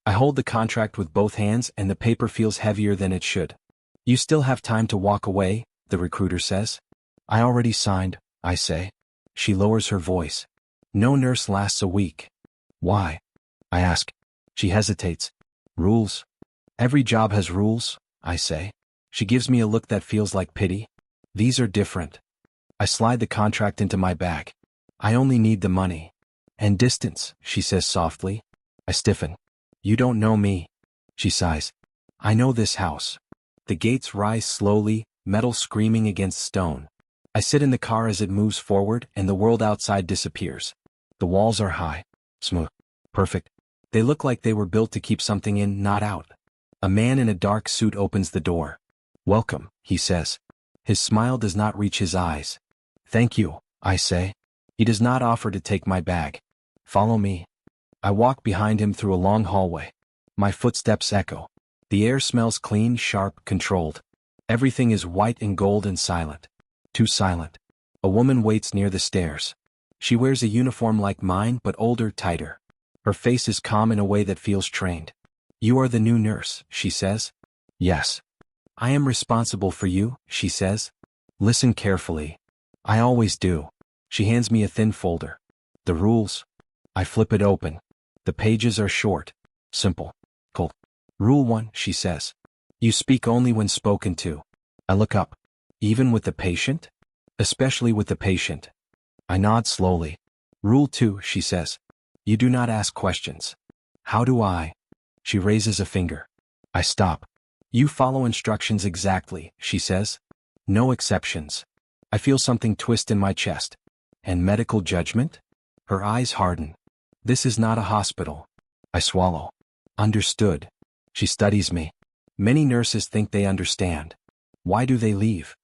I hold the contract with both hands and the paper feels heavier than it should. You still have time to walk away, the recruiter says. I already signed, I say. She lowers her voice. No nurse lasts a week. Why? I ask. She hesitates. Rules. Every job has rules, I say. She gives me a look that feels like pity. These are different. I slide the contract into my bag. I only need the money. And distance, she says softly. I stiffen. You don't know me. She sighs. I know this house. The gates rise slowly, metal screaming against stone. I sit in the car as it moves forward and the world outside disappears. The walls are high, smooth, perfect. They look like they were built to keep something in, not out. A man in a dark suit opens the door. Welcome, he says. His smile does not reach his eyes. Thank you, I say. He does not offer to take my bag. Follow me. I walk behind him through a long hallway. My footsteps echo. The air smells clean, sharp, controlled. Everything is white and gold and silent. Too silent. A woman waits near the stairs. She wears a uniform like mine but older, tighter. Her face is calm in a way that feels trained. You are the new nurse, she says. Yes. I am responsible for you, she says. Listen carefully. I always do. She hands me a thin folder. The rules. I flip it open. The pages are short, simple, cold. Rule 1, she says. You speak only when spoken to. I look up. Even with the patient? Especially with the patient. I nod slowly. Rule 2, she says. You do not ask questions. How do I? She raises a finger. I stop. You follow instructions exactly, she says. No exceptions. I feel something twist in my chest. And medical judgment? Her eyes harden. This is not a hospital. I swallow. Understood. She studies me. Many nurses think they understand. Why do they leave?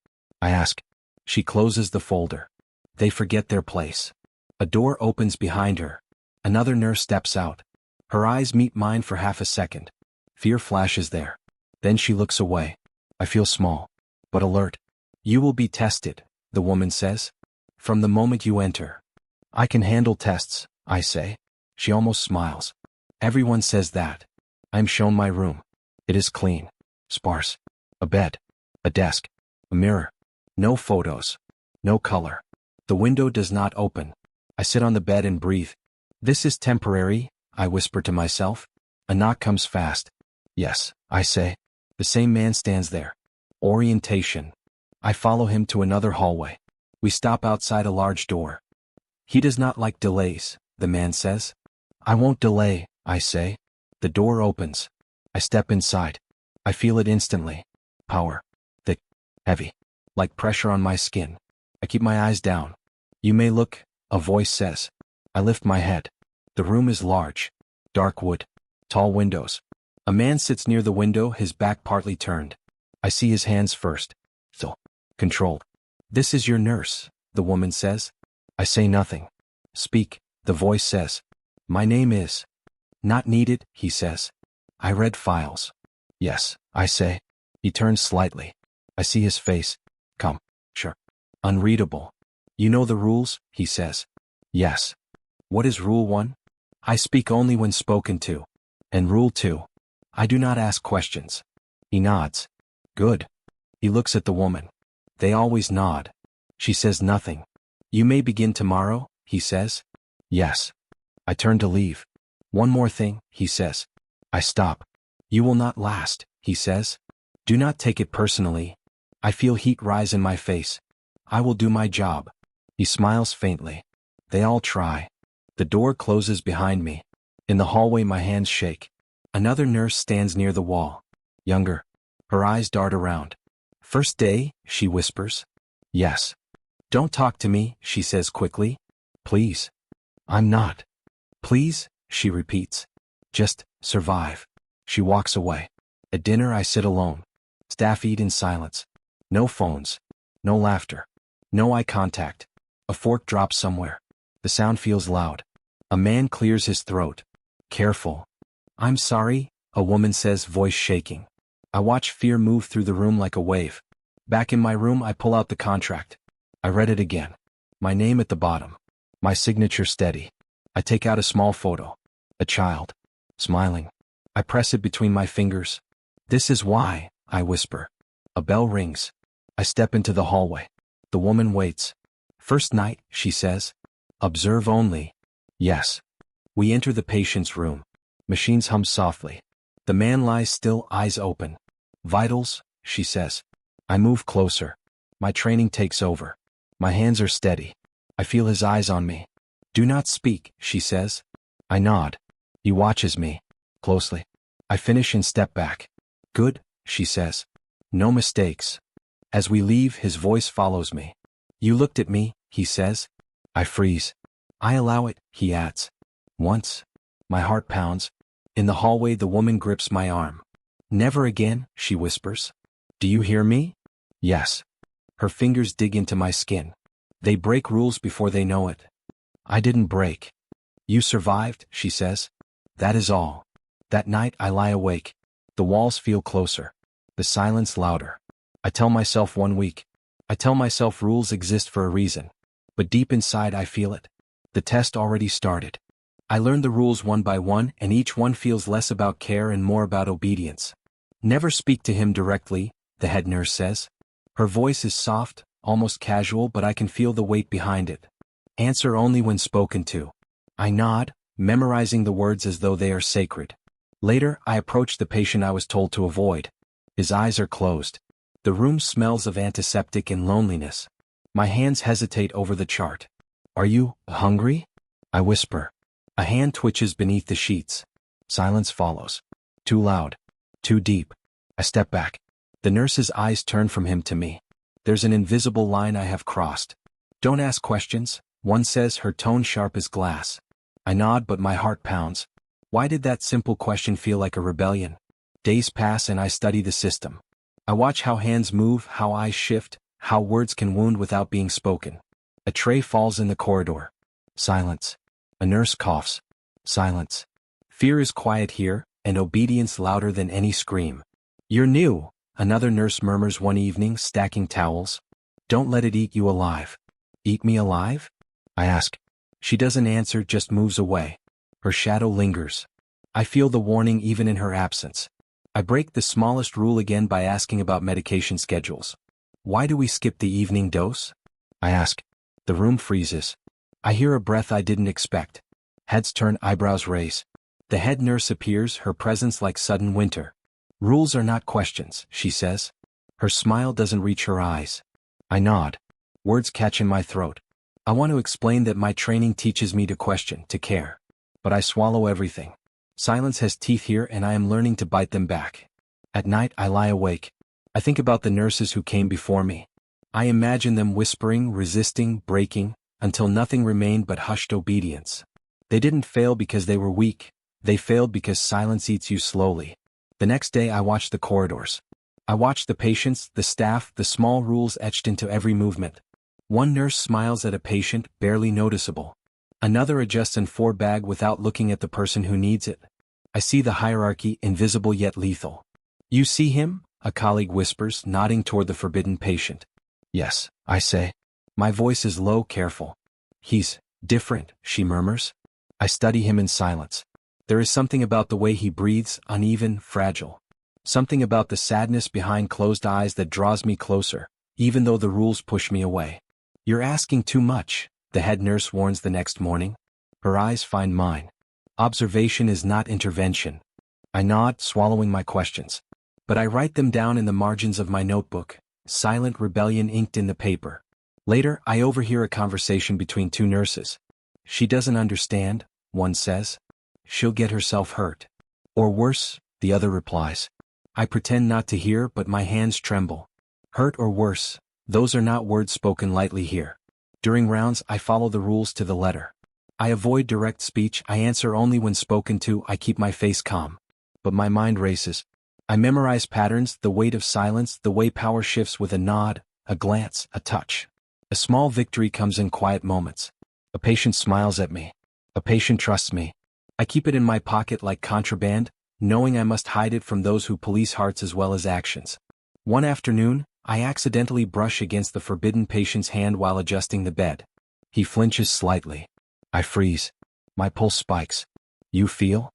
I ask. She closes the folder. They forget their place. A door opens behind her. Another nurse steps out. Her eyes meet mine for half a second. Fear flashes there. Then she looks away. I feel small, but alert. You will be tested, the woman says. From the moment you enter. I can handle tests, I say. She almost smiles. Everyone says that. I am shown my room. It is clean, sparse. A bed, a desk, a mirror. No photos, no color. The window does not open. I sit on the bed and breathe. This is temporary, I whisper to myself. A knock comes fast. Yes, I say. The same man stands there. Orientation. I follow him to another hallway. We stop outside a large door. He does not like delays, the man says. I won't delay, I say. The door opens. I step inside. I feel it instantly. Power. Thick. Heavy. Like pressure on my skin. I keep my eyes down. You may look, a voice says. I lift my head. The room is large. Dark wood. Tall windows. A man sits near the window, his back partly turned. I see his hands first. Still. Controlled. This is your nurse, the woman says. I say nothing. Speak, the voice says. My name is. Not needed, he says. I read files. Yes, I say. He turns slightly. I see his face. Come. Sure. Unreadable. You know the rules, he says. Yes. What is rule 1? I speak only when spoken to. And rule 2. I do not ask questions. He nods. Good. He looks at the woman. They always nod. She says nothing. You may begin tomorrow, he says. Yes. I turn to leave. One more thing, he says. I stop. You will not last, he says. Do not take it personally. I feel heat rise in my face. I will do my job. He smiles faintly. They all try. The door closes behind me. In the hallway my hands shake. Another nurse stands near the wall. Younger. Her eyes dart around. First day, she whispers. Yes. Don't talk to me, she says quickly. Please. I'm not. Please, she repeats. Just survive. She walks away. At dinner I sit alone. Staff eat in silence. No phones. No laughter. No eye contact. A fork drops somewhere. The sound feels loud. A man clears his throat. Careful. I'm sorry, a woman says, voice shaking. I watch fear move through the room like a wave. Back in my room I pull out the contract. I read it again. My name at the bottom. My signature steady. I take out a small photo. A child. Smiling. I press it between my fingers. This is why, I whisper. A bell rings. I step into the hallway. The woman waits. First night, she says. Observe only. Yes. We enter the patient's room. Machines hum softly. The man lies still, eyes open. Vitals, she says. I move closer. My training takes over. My hands are steady. I feel his eyes on me. Do not speak, she says. I nod. He watches me. Closely. I finish and step back. Good, she says. No mistakes. As we leave, his voice follows me. You looked at me, he says. I freeze. I allow it, he adds. Once. My heart pounds. In the hallway, the woman grips my arm. Never again, she whispers. Do you hear me? Yes. Her fingers dig into my skin. They break rules before they know it. I didn't break. You survived, she says. That is all. That night I lie awake. The walls feel closer. The silence louder. I tell myself 1 week. I tell myself rules exist for a reason. But deep inside I feel it. The test already started. I learn the rules one by one, and each one feels less about care and more about obedience. Never speak to him directly, the head nurse says. Her voice is soft, almost casual, but I can feel the weight behind it. Answer only when spoken to. I nod, memorizing the words as though they are sacred. Later, I approach the patient I was told to avoid. His eyes are closed. The room smells of antiseptic and loneliness. My hands hesitate over the chart. Are you hungry? I whisper. A hand twitches beneath the sheets. Silence follows. Too loud. Too deep. I step back. The nurse's eyes turn from him to me. There's an invisible line I have crossed. Don't ask questions, one says, her tone sharp as glass. I nod, but my heart pounds. Why did that simple question feel like a rebellion? Days pass and I study the system. I watch how hands move, how eyes shift, how words can wound without being spoken. A tray falls in the corridor. Silence. A nurse coughs. Silence. Fear is quiet here, and obedience louder than any scream. You're new, another nurse murmurs one evening, stacking towels. Don't let it eat you alive. Eat me alive? I ask. She doesn't answer, just moves away. Her shadow lingers. I feel the warning even in her absence. I break the smallest rule again by asking about medication schedules. Why do we skip the evening dose? I ask. The room freezes. I hear a breath I didn't expect. Heads turn, eyebrows raise. The head nurse appears, her presence like sudden winter. Rules are not questions, she says. Her smile doesn't reach her eyes. I nod. Words catch in my throat. I want to explain that my training teaches me to question, to care. But I swallow everything. Silence has teeth here, and I am learning to bite them back. At night, I lie awake. I think about the nurses who came before me. I imagine them whispering, resisting, breaking, until nothing remained but hushed obedience. They didn't fail because they were weak. They failed because silence eats you slowly. The next day, I watch the corridors. I watch the patients, the staff, the small rules etched into every movement. One nurse smiles at a patient, barely noticeable. Another adjusts an IV bag without looking at the person who needs it. I see the hierarchy, invisible yet lethal. You see him? A colleague whispers, nodding toward the forbidden patient. Yes, I say. My voice is low, careful. He's different, she murmurs. I study him in silence. There is something about the way he breathes, uneven, fragile. Something about the sadness behind closed eyes that draws me closer, even though the rules push me away. You're asking too much, the head nurse warns the next morning. Her eyes find mine. Observation is not intervention. I nod, swallowing my questions. But I write them down in the margins of my notebook, silent rebellion inked in the paper. Later, I overhear a conversation between two nurses. She doesn't understand, one says. She'll get herself hurt. Or worse, the other replies. I pretend not to hear, but my hands tremble. Hurt or worse, those are not words spoken lightly here. During rounds, I follow the rules to the letter. I avoid direct speech, I answer only when spoken to, I keep my face calm. But my mind races. I memorize patterns, the weight of silence, the way power shifts with a nod, a glance, a touch. A small victory comes in quiet moments. A patient smiles at me. A patient trusts me. I keep it in my pocket like contraband, knowing I must hide it from those who police hearts as well as actions. One afternoon, I accidentally brush against the forbidden patient's hand while adjusting the bed. He flinches slightly. I freeze. My pulse spikes. You feel?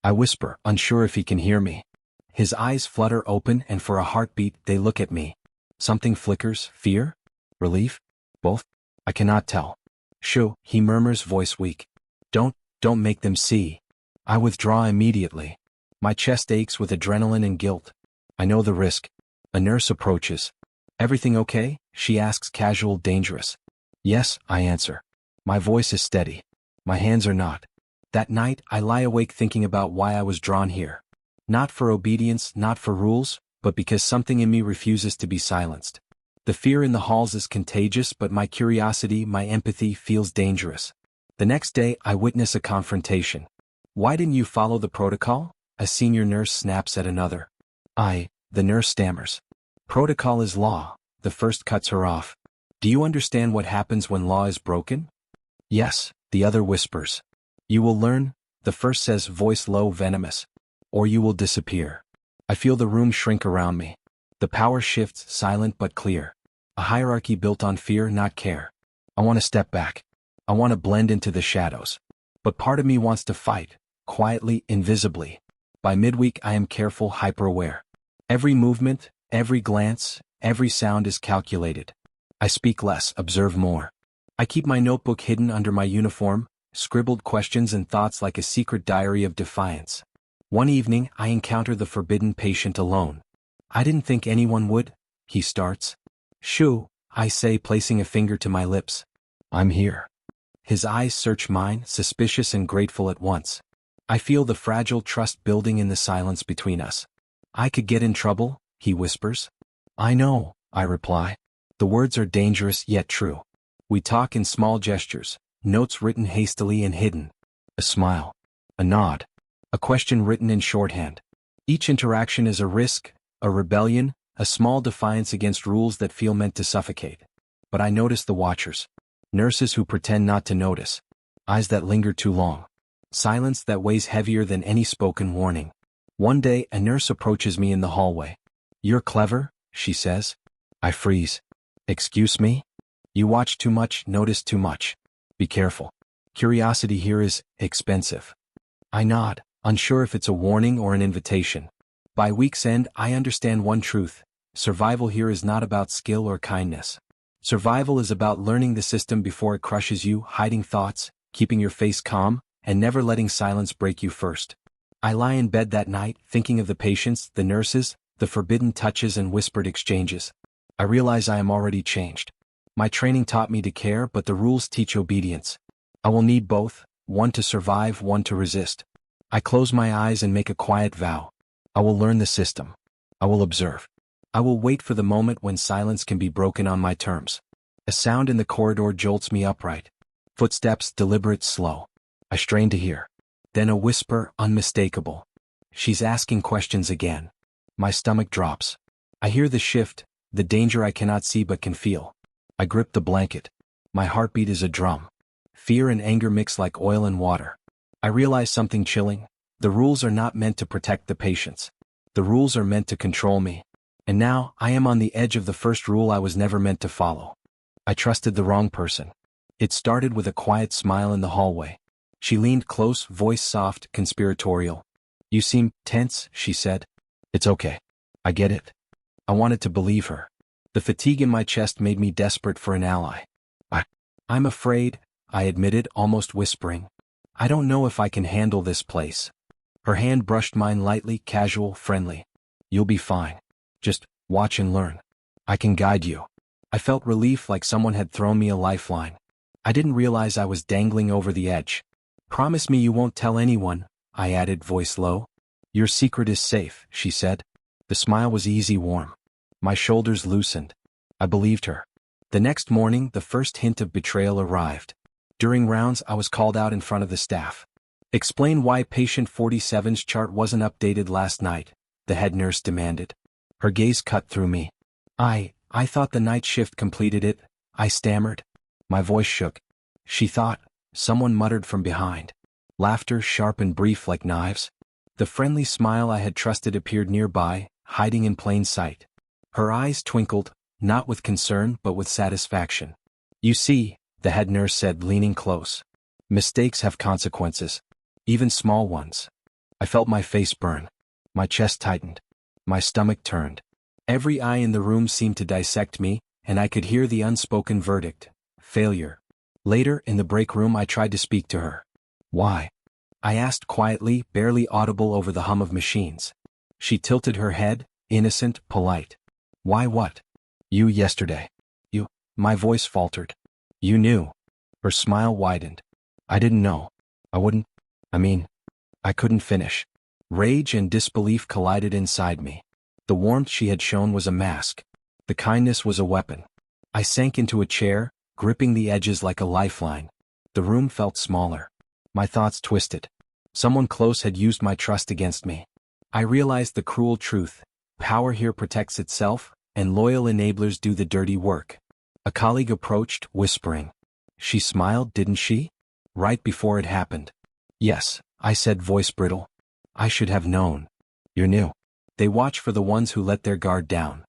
I whisper, unsure if he can hear me. His eyes flutter open and for a heartbeat they look at me. Something flickers, fear? Relief? Both? I cannot tell. Shoo, he murmurs, voice weak. Don't make them see. I withdraw immediately. My chest aches with adrenaline and guilt. I know the risk. A nurse approaches. Everything okay? She asks, casual, dangerous. Yes, I answer. My voice is steady. My hands are not. That night, I lie awake thinking about why I was drawn here. Not for obedience, not for rules, but because something in me refuses to be silenced. The fear in the halls is contagious, but my curiosity, my empathy feels dangerous. The next day, I witness a confrontation. Why didn't you follow the protocol? A senior nurse snaps at another. The nurse stammers. Protocol is law. The first cuts her off. Do you understand what happens when law is broken? Yes, the other whispers. You will learn, the first says, voice low, venomous. Or you will disappear. I feel the room shrink around me. The power shifts, silent but clear. A hierarchy built on fear, not care. I want to step back. I want to blend into the shadows. But part of me wants to fight, quietly, invisibly. By midweek I am careful, hyper-aware. Every movement, every glance, every sound is calculated. I speak less, observe more. I keep my notebook hidden under my uniform, scribbled questions and thoughts like a secret diary of defiance. One evening, I encounter the forbidden patient alone. I didn't think anyone would, he starts. Shoo, I say, placing a finger to my lips. I'm here. His eyes search mine, suspicious and grateful at once. I feel the fragile trust building in the silence between us. I could get in trouble, he whispers. I know, I reply. The words are dangerous yet true. We talk in small gestures, notes written hastily and hidden. A smile. A nod. A question written in shorthand. Each interaction is a risk, a rebellion, a small defiance against rules that feel meant to suffocate. But I notice the watchers. Nurses who pretend not to notice. Eyes that linger too long. Silence that weighs heavier than any spoken warning. One day, a nurse approaches me in the hallway. You're clever, she says. I freeze. Excuse me? You watch too much, notice too much. Be careful. Curiosity here is expensive. I nod, unsure if it's a warning or an invitation. By week's end, I understand one truth. Survival here is not about skill or kindness. Survival is about learning the system before it crushes you, hiding thoughts, keeping your face calm, and never letting silence break you first. I lie in bed that night, thinking of the patients, the nurses, the forbidden touches and whispered exchanges. I realize I am already changed. My training taught me to care, but the rules teach obedience. I will need both, one to survive, one to resist. I close my eyes and make a quiet vow. I will learn the system. I will observe. I will wait for the moment when silence can be broken on my terms. A sound in the corridor jolts me upright. Footsteps, deliberate, slow. I strain to hear. Then a whisper, unmistakable. She's asking questions again. My stomach drops. I hear the shift, the danger I cannot see but can feel. I grip the blanket. My heartbeat is a drum. Fear and anger mix like oil and water. I realize something chilling. The rules are not meant to protect the patients. The rules are meant to control me. And now, I am on the edge of the first rule I was never meant to follow. I trusted the wrong person. It started with a quiet smile in the hallway. She leaned close, voice soft, conspiratorial. You seem tense, she said. It's okay. I get it. I wanted to believe her. The fatigue in my chest made me desperate for an ally. I'm afraid, I admitted, almost whispering. I don't know if I can handle this place. Her hand brushed mine lightly, casual, friendly. You'll be fine. Just watch and learn. I can guide you. I felt relief, like someone had thrown me a lifeline. I didn't realize I was dangling over the edge. Promise me you won't tell anyone, I added, voice low. Your secret is safe, she said. The smile was easy, warm. My shoulders loosened. I believed her. The next morning, the first hint of betrayal arrived. During rounds, I was called out in front of the staff. Explain why patient 47's chart wasn't updated last night, the head nurse demanded. Her gaze cut through me. I thought the night shift completed it, I stammered. My voice shook. She thought, someone muttered from behind. Laughter, sharp and brief like knives. The friendly smile I had trusted appeared nearby, hiding in plain sight. Her eyes twinkled, not with concern but with satisfaction. You see, the head nurse said, leaning close. Mistakes have consequences. Even small ones. I felt my face burn. My chest tightened. My stomach turned. Every eye in the room seemed to dissect me, and I could hear the unspoken verdict: failure. Later, in the break room, I tried to speak to her. Why? I asked quietly, barely audible over the hum of machines. She tilted her head, innocent, polite. Why what? You yesterday. You. My voice faltered. You knew. Her smile widened. I didn't know. I wouldn't. I couldn't finish. Rage and disbelief collided inside me. The warmth she had shown was a mask. The kindness was a weapon. I sank into a chair, gripping the edges like a lifeline. The room felt smaller. My thoughts twisted. Someone close had used my trust against me. I realized the cruel truth: power here protects itself, and loyal enablers do the dirty work. A colleague approached, whispering. She smiled, didn't she? Right before it happened. Yes, I said, voice brittle. I should have known. You're new. They watch for the ones who let their guard down.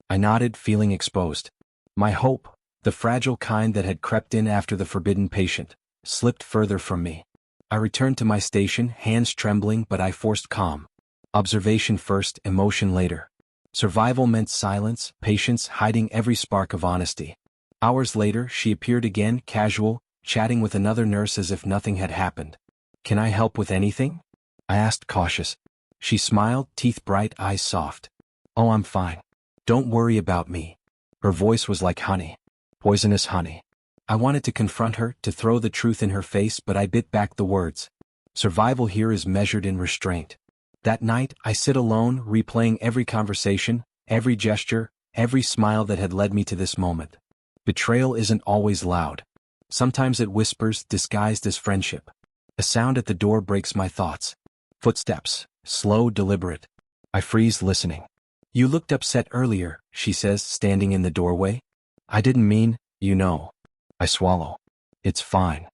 I nodded, feeling exposed. My hope, the fragile kind that had crept in after the forbidden patient, slipped further from me. I returned to my station, hands trembling, but I forced calm. Observation first, emotion later. Survival meant silence, patience, hiding every spark of honesty. Hours later, she appeared again, casual, chatting with another nurse as if nothing had happened. Can I help with anything? I asked, cautious. She smiled, teeth bright, eyes soft. Oh, I'm fine. Don't worry about me. Her voice was like honey. Poisonous honey. I wanted to confront her, to throw the truth in her face, but I bit back the words. Survival here is measured in restraint. That night, I sit alone, replaying every conversation, every gesture, every smile that had led me to this moment. Betrayal isn't always loud. Sometimes it whispers, disguised as friendship. A sound at the door breaks my thoughts. Footsteps, slow, deliberate. I freeze, listening. You looked upset earlier, she says, standing in the doorway. I didn't mean, you know. I swallow. It's fine.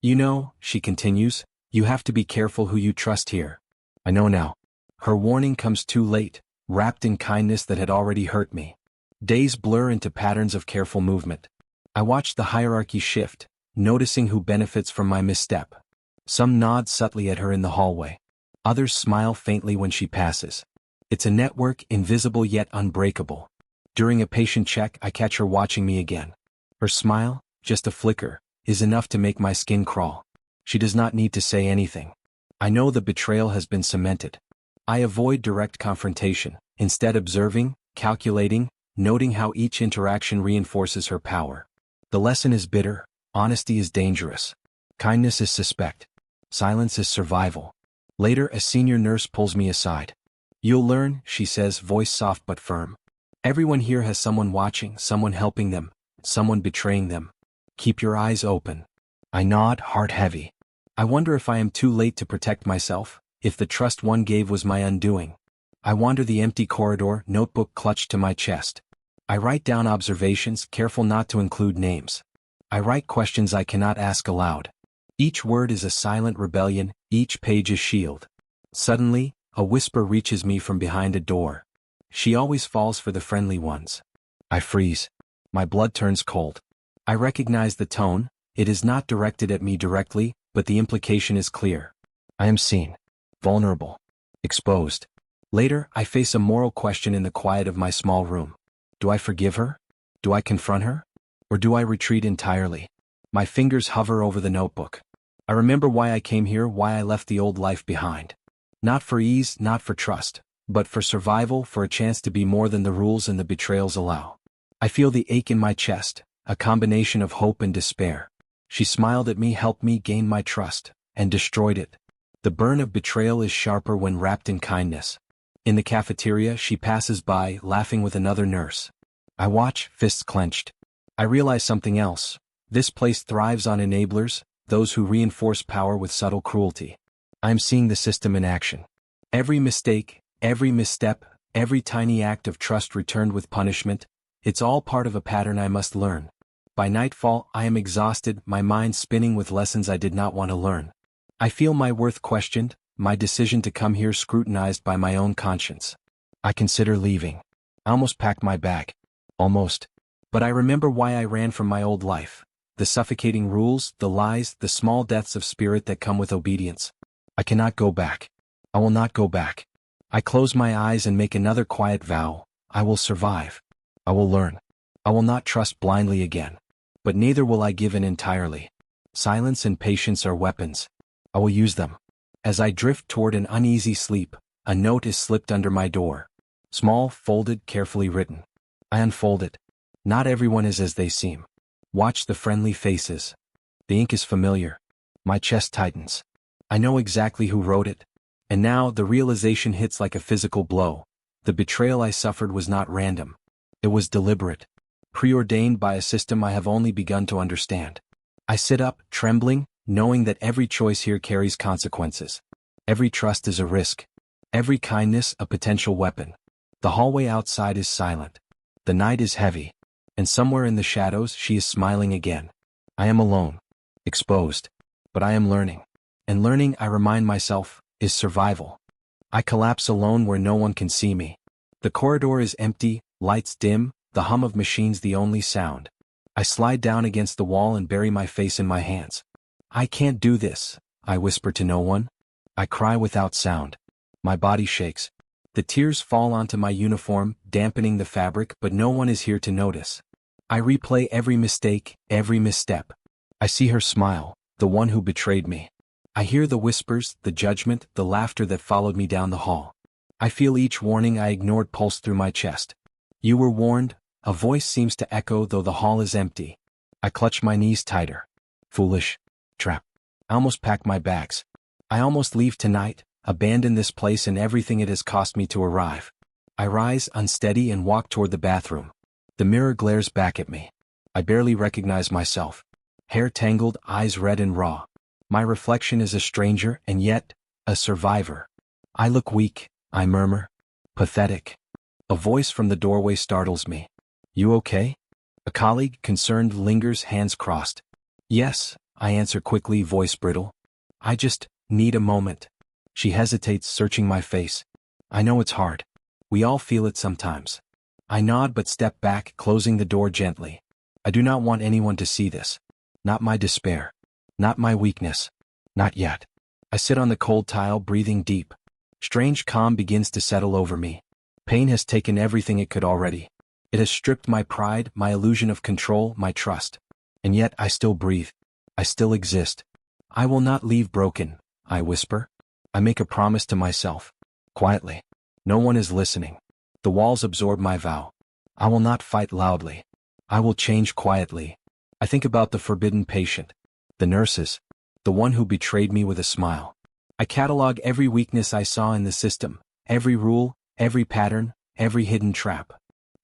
You know, she continues, you have to be careful who you trust here. I know now. Her warning comes too late, wrapped in kindness that had already hurt me. Days blur into patterns of careful movement. I watch the hierarchy shift, noticing who benefits from my misstep. Some nod subtly at her in the hallway. Others smile faintly when she passes. It's a network, invisible yet unbreakable. During a patient check, I catch her watching me again. Her smile, just a flicker, is enough to make my skin crawl. She does not need to say anything. I know the betrayal has been cemented. I avoid direct confrontation, instead observing, calculating, noting how each interaction reinforces her power. The lesson is bitter, honesty is dangerous. Kindness is suspect. Silence is survival. Later, a senior nurse pulls me aside. You'll learn, she says, voice soft but firm. Everyone here has someone watching, someone helping them, someone betraying them. Keep your eyes open. I nod, heart heavy. I wonder if I am too late to protect myself, if the trust one gave was my undoing. I wander the empty corridor, notebook clutched to my chest. I write down observations, careful not to include names. I write questions I cannot ask aloud. Each word is a silent rebellion, each page a shield. Suddenly, a whisper reaches me from behind a door. She always falls for the friendly ones. I freeze. My blood turns cold. I recognize the tone. It is not directed at me directly, but the implication is clear. I am seen. Vulnerable. Exposed. Later, I face a moral question in the quiet of my small room. Do I forgive her? Do I confront her? Or do I retreat entirely? My fingers hover over the notebook. I remember why I came here, why I left the old life behind. Not for ease, not for trust, but for survival, for a chance to be more than the rules and the betrayals allow. I feel the ache in my chest, a combination of hope and despair. She smiled at me, helped me gain my trust, and destroyed it. The burn of betrayal is sharper when wrapped in kindness. In the cafeteria, she passes by, laughing with another nurse. I watch, fists clenched. I realize something else. This place thrives on enablers, those who reinforce power with subtle cruelty. I am seeing the system in action. Every mistake, every misstep, every tiny act of trust returned with punishment, it's all part of a pattern I must learn. By nightfall, I am exhausted, my mind spinning with lessons I did not want to learn. I feel my worth questioned, my decision to come here scrutinized by my own conscience. I consider leaving. I almost packed my bag. Almost. But I remember why I ran from my old life. The suffocating rules, the lies, the small deaths of spirit that come with obedience. I cannot go back. I will not go back. I close my eyes and make another quiet vow. I will survive. I will learn. I will not trust blindly again. But neither will I give in entirely. Silence and patience are weapons. I will use them. As I drift toward an uneasy sleep, a note is slipped under my door. Small, folded, carefully written. I unfold it. Not everyone is as they seem. Watch the friendly faces. The ink is familiar. My chest tightens. I know exactly who wrote it. And now the realization hits like a physical blow. The betrayal I suffered was not random. It was deliberate. Preordained by a system I have only begun to understand. I sit up, trembling, knowing that every choice here carries consequences. Every trust is a risk. Every kindness a potential weapon. The hallway outside is silent. The night is heavy. And somewhere in the shadows she is smiling again. I am alone. Exposed. But I am learning. And learning, I remind myself, is survival. I collapse alone where no one can see me. The corridor is empty, lights dim, the hum of machines the only sound. I slide down against the wall and bury my face in my hands. I can't do this, I whisper to no one. I cry without sound. My body shakes. The tears fall onto my uniform, dampening the fabric, but no one is here to notice. I replay every mistake, every misstep. I see her smile, the one who betrayed me. I hear the whispers, the judgment, the laughter that followed me down the hall. I feel each warning I ignored pulse through my chest. You were warned, a voice seems to echo though the hall is empty. I clutch my knees tighter. Foolish. Trap. I almost pack my bags. I almost leave tonight, abandon this place and everything it has cost me to arrive. I rise, unsteady, and walk toward the bathroom. The mirror glares back at me. I barely recognize myself. Hair tangled, eyes red and raw. My reflection is a stranger and yet, a survivor. I look weak, I murmur. Pathetic. A voice from the doorway startles me. You okay? A colleague, concerned, lingers, hands crossed. Yes, I answer quickly, voice brittle. I just need a moment. She hesitates, searching my face. I know it's hard. We all feel it sometimes. I nod but step back, closing the door gently. I do not want anyone to see this. Not my despair. Not my weakness. Not yet. I sit on the cold tile, breathing deep. Strange calm begins to settle over me. Pain has taken everything it could already. It has stripped my pride, my illusion of control, my trust. And yet I still breathe. I still exist. I will not leave broken, I whisper. I make a promise to myself. Quietly. No one is listening. The walls absorb my vow. I will not fight loudly. I will change quietly. I think about the forbidden patient. The nurses. The one who betrayed me with a smile. I catalog every weakness I saw in the system, every rule, every pattern, every hidden trap.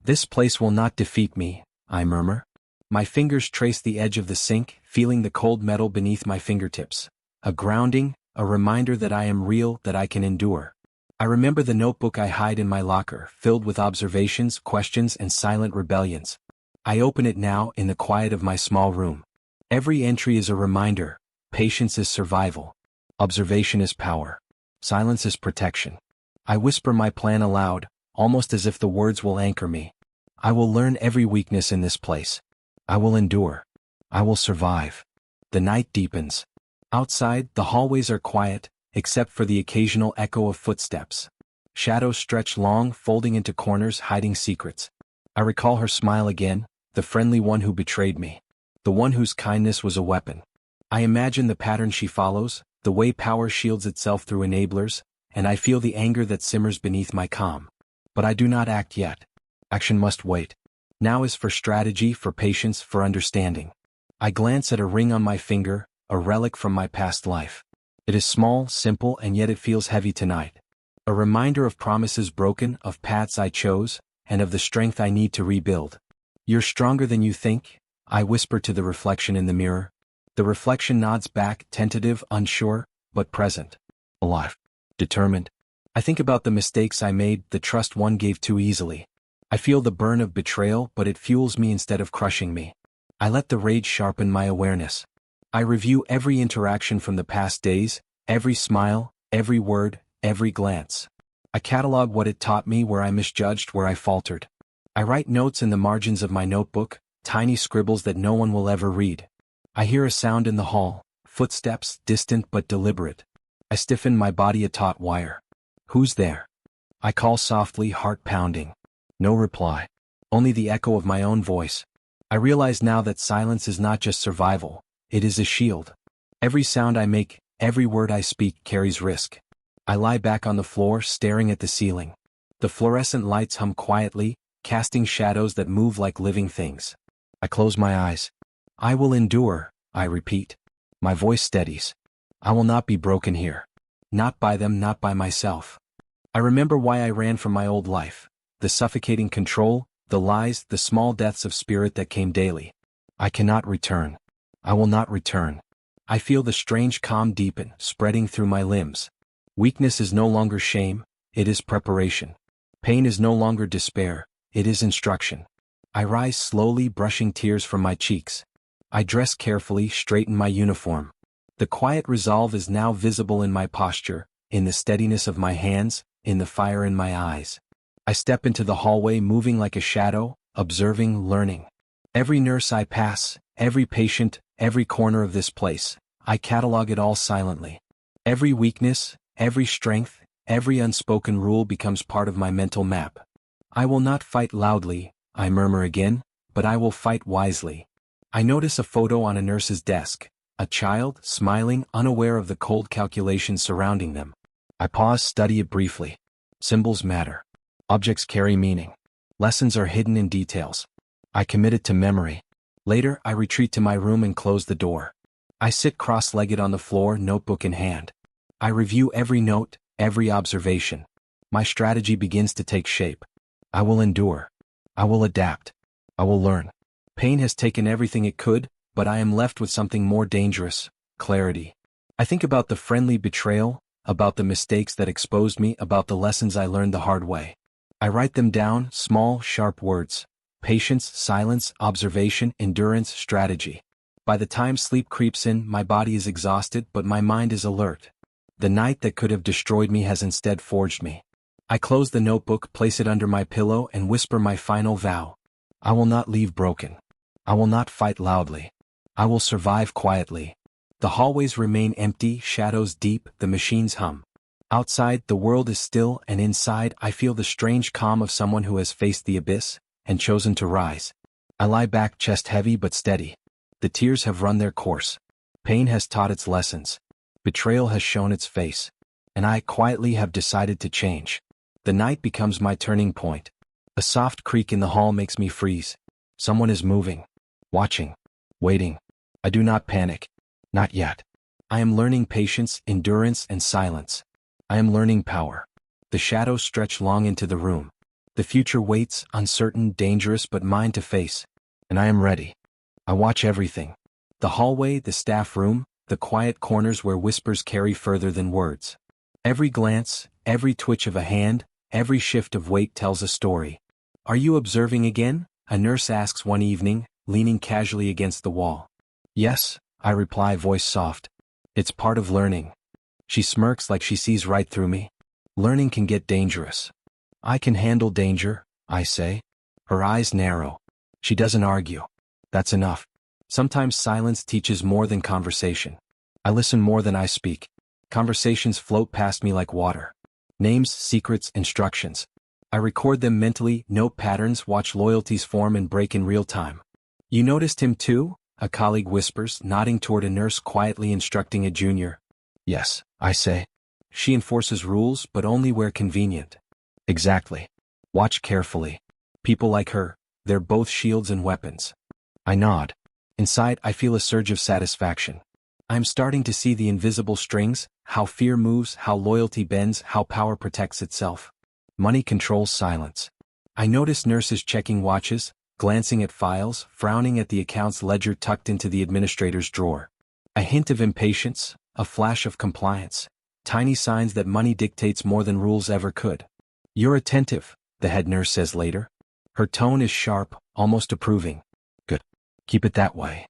This place will not defeat me, I murmur. My fingers trace the edge of the sink, feeling the cold metal beneath my fingertips. A grounding, a reminder that I am real, that I can endure. I remember the notebook I hide in my locker, filled with observations, questions, and silent rebellions. I open it now, in the quiet of my small room. Every entry is a reminder. Patience is survival. Observation is power. Silence is protection. I whisper my plan aloud, almost as if the words will anchor me. I will learn every weakness in this place. I will endure. I will survive. The night deepens. Outside, the hallways are quiet, except for the occasional echo of footsteps. Shadows stretch long, folding into corners, hiding secrets. I recall her smile again, the friendly one who betrayed me. The one whose kindness was a weapon. I imagine the pattern she follows, the way power shields itself through enablers, and I feel the anger that simmers beneath my calm. But I do not act yet. Action must wait. Now is for strategy, for patience, for understanding. I glance at a ring on my finger, a relic from my past life. It is small, simple, and yet it feels heavy tonight. A reminder of promises broken, of paths I chose, and of the strength I need to rebuild. You're stronger than you think, I whisper to the reflection in the mirror. The reflection nods back, tentative, unsure, but present. Alive. Determined. I think about the mistakes I made, the trust one gave too easily. I feel the burn of betrayal, but it fuels me instead of crushing me. I let the rage sharpen my awareness. I review every interaction from the past days, every smile, every word, every glance. I catalog what it taught me, where I misjudged, where I faltered. I write notes in the margins of my notebook, tiny scribbles that no one will ever read. I hear a sound in the hall, footsteps, distant but deliberate. I stiffen my body a taut wire. Who's there? I call softly, heart pounding. No reply. Only the echo of my own voice. I realize now that silence is not just survival, it is a shield. Every sound I make, every word I speak carries risk. I lie back on the floor, staring at the ceiling. The fluorescent lights hum quietly, casting shadows that move like living things. I close my eyes. I will endure, I repeat. My voice steadies. I will not be broken here. Not by them, not by myself. I remember why I ran from my old life. The suffocating control, the lies, the small deaths of spirit that came daily. I cannot return. I will not return. I feel the strange calm deepen, spreading through my limbs. Weakness is no longer shame, it is preparation. Pain is no longer despair, it is instruction. I rise slowly, brushing tears from my cheeks. I dress carefully, straighten my uniform. The quiet resolve is now visible in my posture, in the steadiness of my hands, in the fire in my eyes. I step into the hallway, moving like a shadow, observing, learning. Every nurse I pass, every patient, every corner of this place, I catalog it all silently. Every weakness, every strength, every unspoken rule becomes part of my mental map. I will not fight loudly, I murmur again, but I will fight wisely. I notice a photo on a nurse's desk, a child, smiling, unaware of the cold calculations surrounding them. I pause, study it briefly. Symbols matter. Objects carry meaning. Lessons are hidden in details. I commit it to memory. Later, I retreat to my room and close the door. I sit cross-legged on the floor, notebook in hand. I review every note, every observation. My strategy begins to take shape. I will endure. I will adapt. I will learn. Pain has taken everything it could, but I am left with something more dangerous: clarity. I think about the friendly betrayal, about the mistakes that exposed me, about the lessons I learned the hard way. I write them down, small, sharp words. Patience, silence, observation, endurance, strategy. By the time sleep creeps in, my body is exhausted, but my mind is alert. The night that could have destroyed me has instead forged me. I close the notebook, place it under my pillow, and whisper my final vow. I will not leave broken. I will not fight loudly. I will survive quietly. The hallways remain empty, shadows deep, the machines hum. Outside, the world is still, and inside, I feel the strange calm of someone who has faced the abyss and chosen to rise. I lie back, chest heavy but steady. The tears have run their course. Pain has taught its lessons. Betrayal has shown its face. And I quietly have decided to change. The night becomes my turning point. A soft creak in the hall makes me freeze. Someone is moving. Watching. Waiting. I do not panic. Not yet. I am learning patience, endurance, and silence. I am learning power. The shadows stretch long into the room. The future waits, uncertain, dangerous, but mine to face. And I am ready. I watch everything. The hallway, the staff room, the quiet corners where whispers carry further than words. Every glance, every twitch of a hand, every shift of weight tells a story. Are you observing again? A nurse asks one evening, leaning casually against the wall. Yes, I reply, voice soft. It's part of learning. She smirks like she sees right through me. Learning can get dangerous. I can handle danger, I say. Her eyes narrow. She doesn't argue. That's enough. Sometimes silence teaches more than conversation. I listen more than I speak. Conversations float past me like water. Names, secrets, instructions. I record them mentally, note patterns, watch loyalties form and break in real time. You noticed him too? A colleague whispers, nodding toward a nurse quietly instructing a junior. Yes, I say. She enforces rules, but only where convenient. Exactly. Watch carefully. People like her, they're both shields and weapons. I nod. Inside, I feel a surge of satisfaction. I'm starting to see the invisible strings, how fear moves, how loyalty bends, how power protects itself. Money controls silence. I notice nurses checking watches, glancing at files, frowning at the accounts ledger tucked into the administrator's drawer. A hint of impatience, a flash of compliance. Tiny signs that money dictates more than rules ever could. You're attentive, the head nurse says later. Her tone is sharp, almost approving. Good. Keep it that way.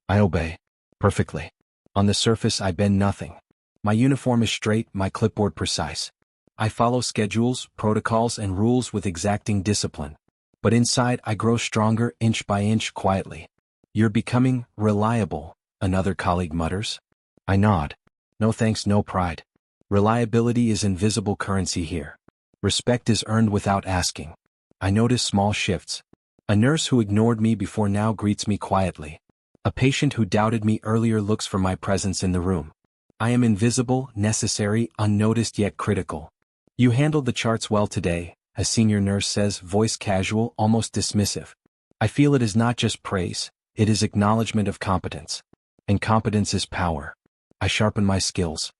I obey. Perfectly. On the surface, I bend nothing. My uniform is straight, my clipboard precise. I follow schedules, protocols, and rules with exacting discipline. But inside, I grow stronger, inch by inch, quietly. You're becoming reliable, another colleague mutters. I nod. No thanks, no pride. Reliability is invisible currency here. Respect is earned without asking. I notice small shifts. A nurse who ignored me before now greets me quietly. A patient who doubted me earlier looks for my presence in the room. I am invisible, necessary, unnoticed yet critical. You handled the charts well today, a senior nurse says, voice casual, almost dismissive. I feel it is not just praise, it is acknowledgement of competence. And competence is power. I sharpen my skills.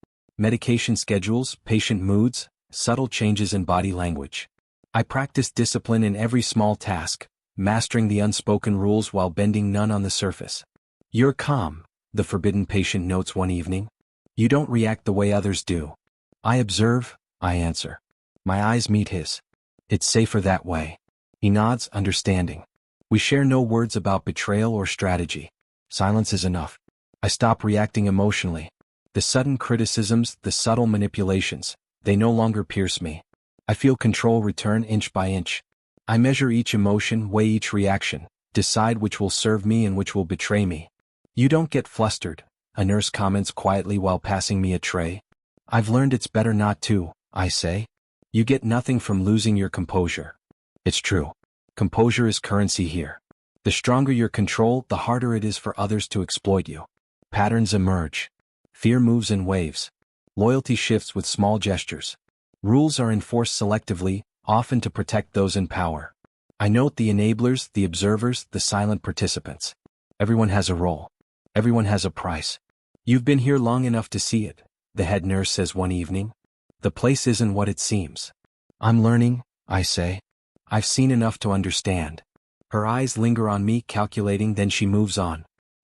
Medication schedules, patient moods, subtle changes in body language. I practice discipline in every small task, mastering the unspoken rules while bending none on the surface. You're calm, the forbidden patient notes one evening. You don't react the way others do. I observe, I answer. My eyes meet his. It's safer that way. He nods, understanding. We share no words about betrayal or strategy. Silence is enough. I stop reacting emotionally. The sudden criticisms, the subtle manipulations, they no longer pierce me. I feel control return inch by inch. I measure each emotion, weigh each reaction, decide which will serve me and which will betray me. You don't get flustered, a nurse comments quietly while passing me a tray. I've learned it's better not to, I say. You get nothing from losing your composure. It's true. Composure is currency here. The stronger your control, the harder it is for others to exploit you. Patterns emerge. Fear moves in waves. Loyalty shifts with small gestures. Rules are enforced selectively, often to protect those in power. I note the enablers, the observers, the silent participants. Everyone has a role. Everyone has a price. You've been here long enough to see it, the head nurse says one evening. The place isn't what it seems. I'm learning, I say. I've seen enough to understand. Her eyes linger on me, calculating, then she moves on.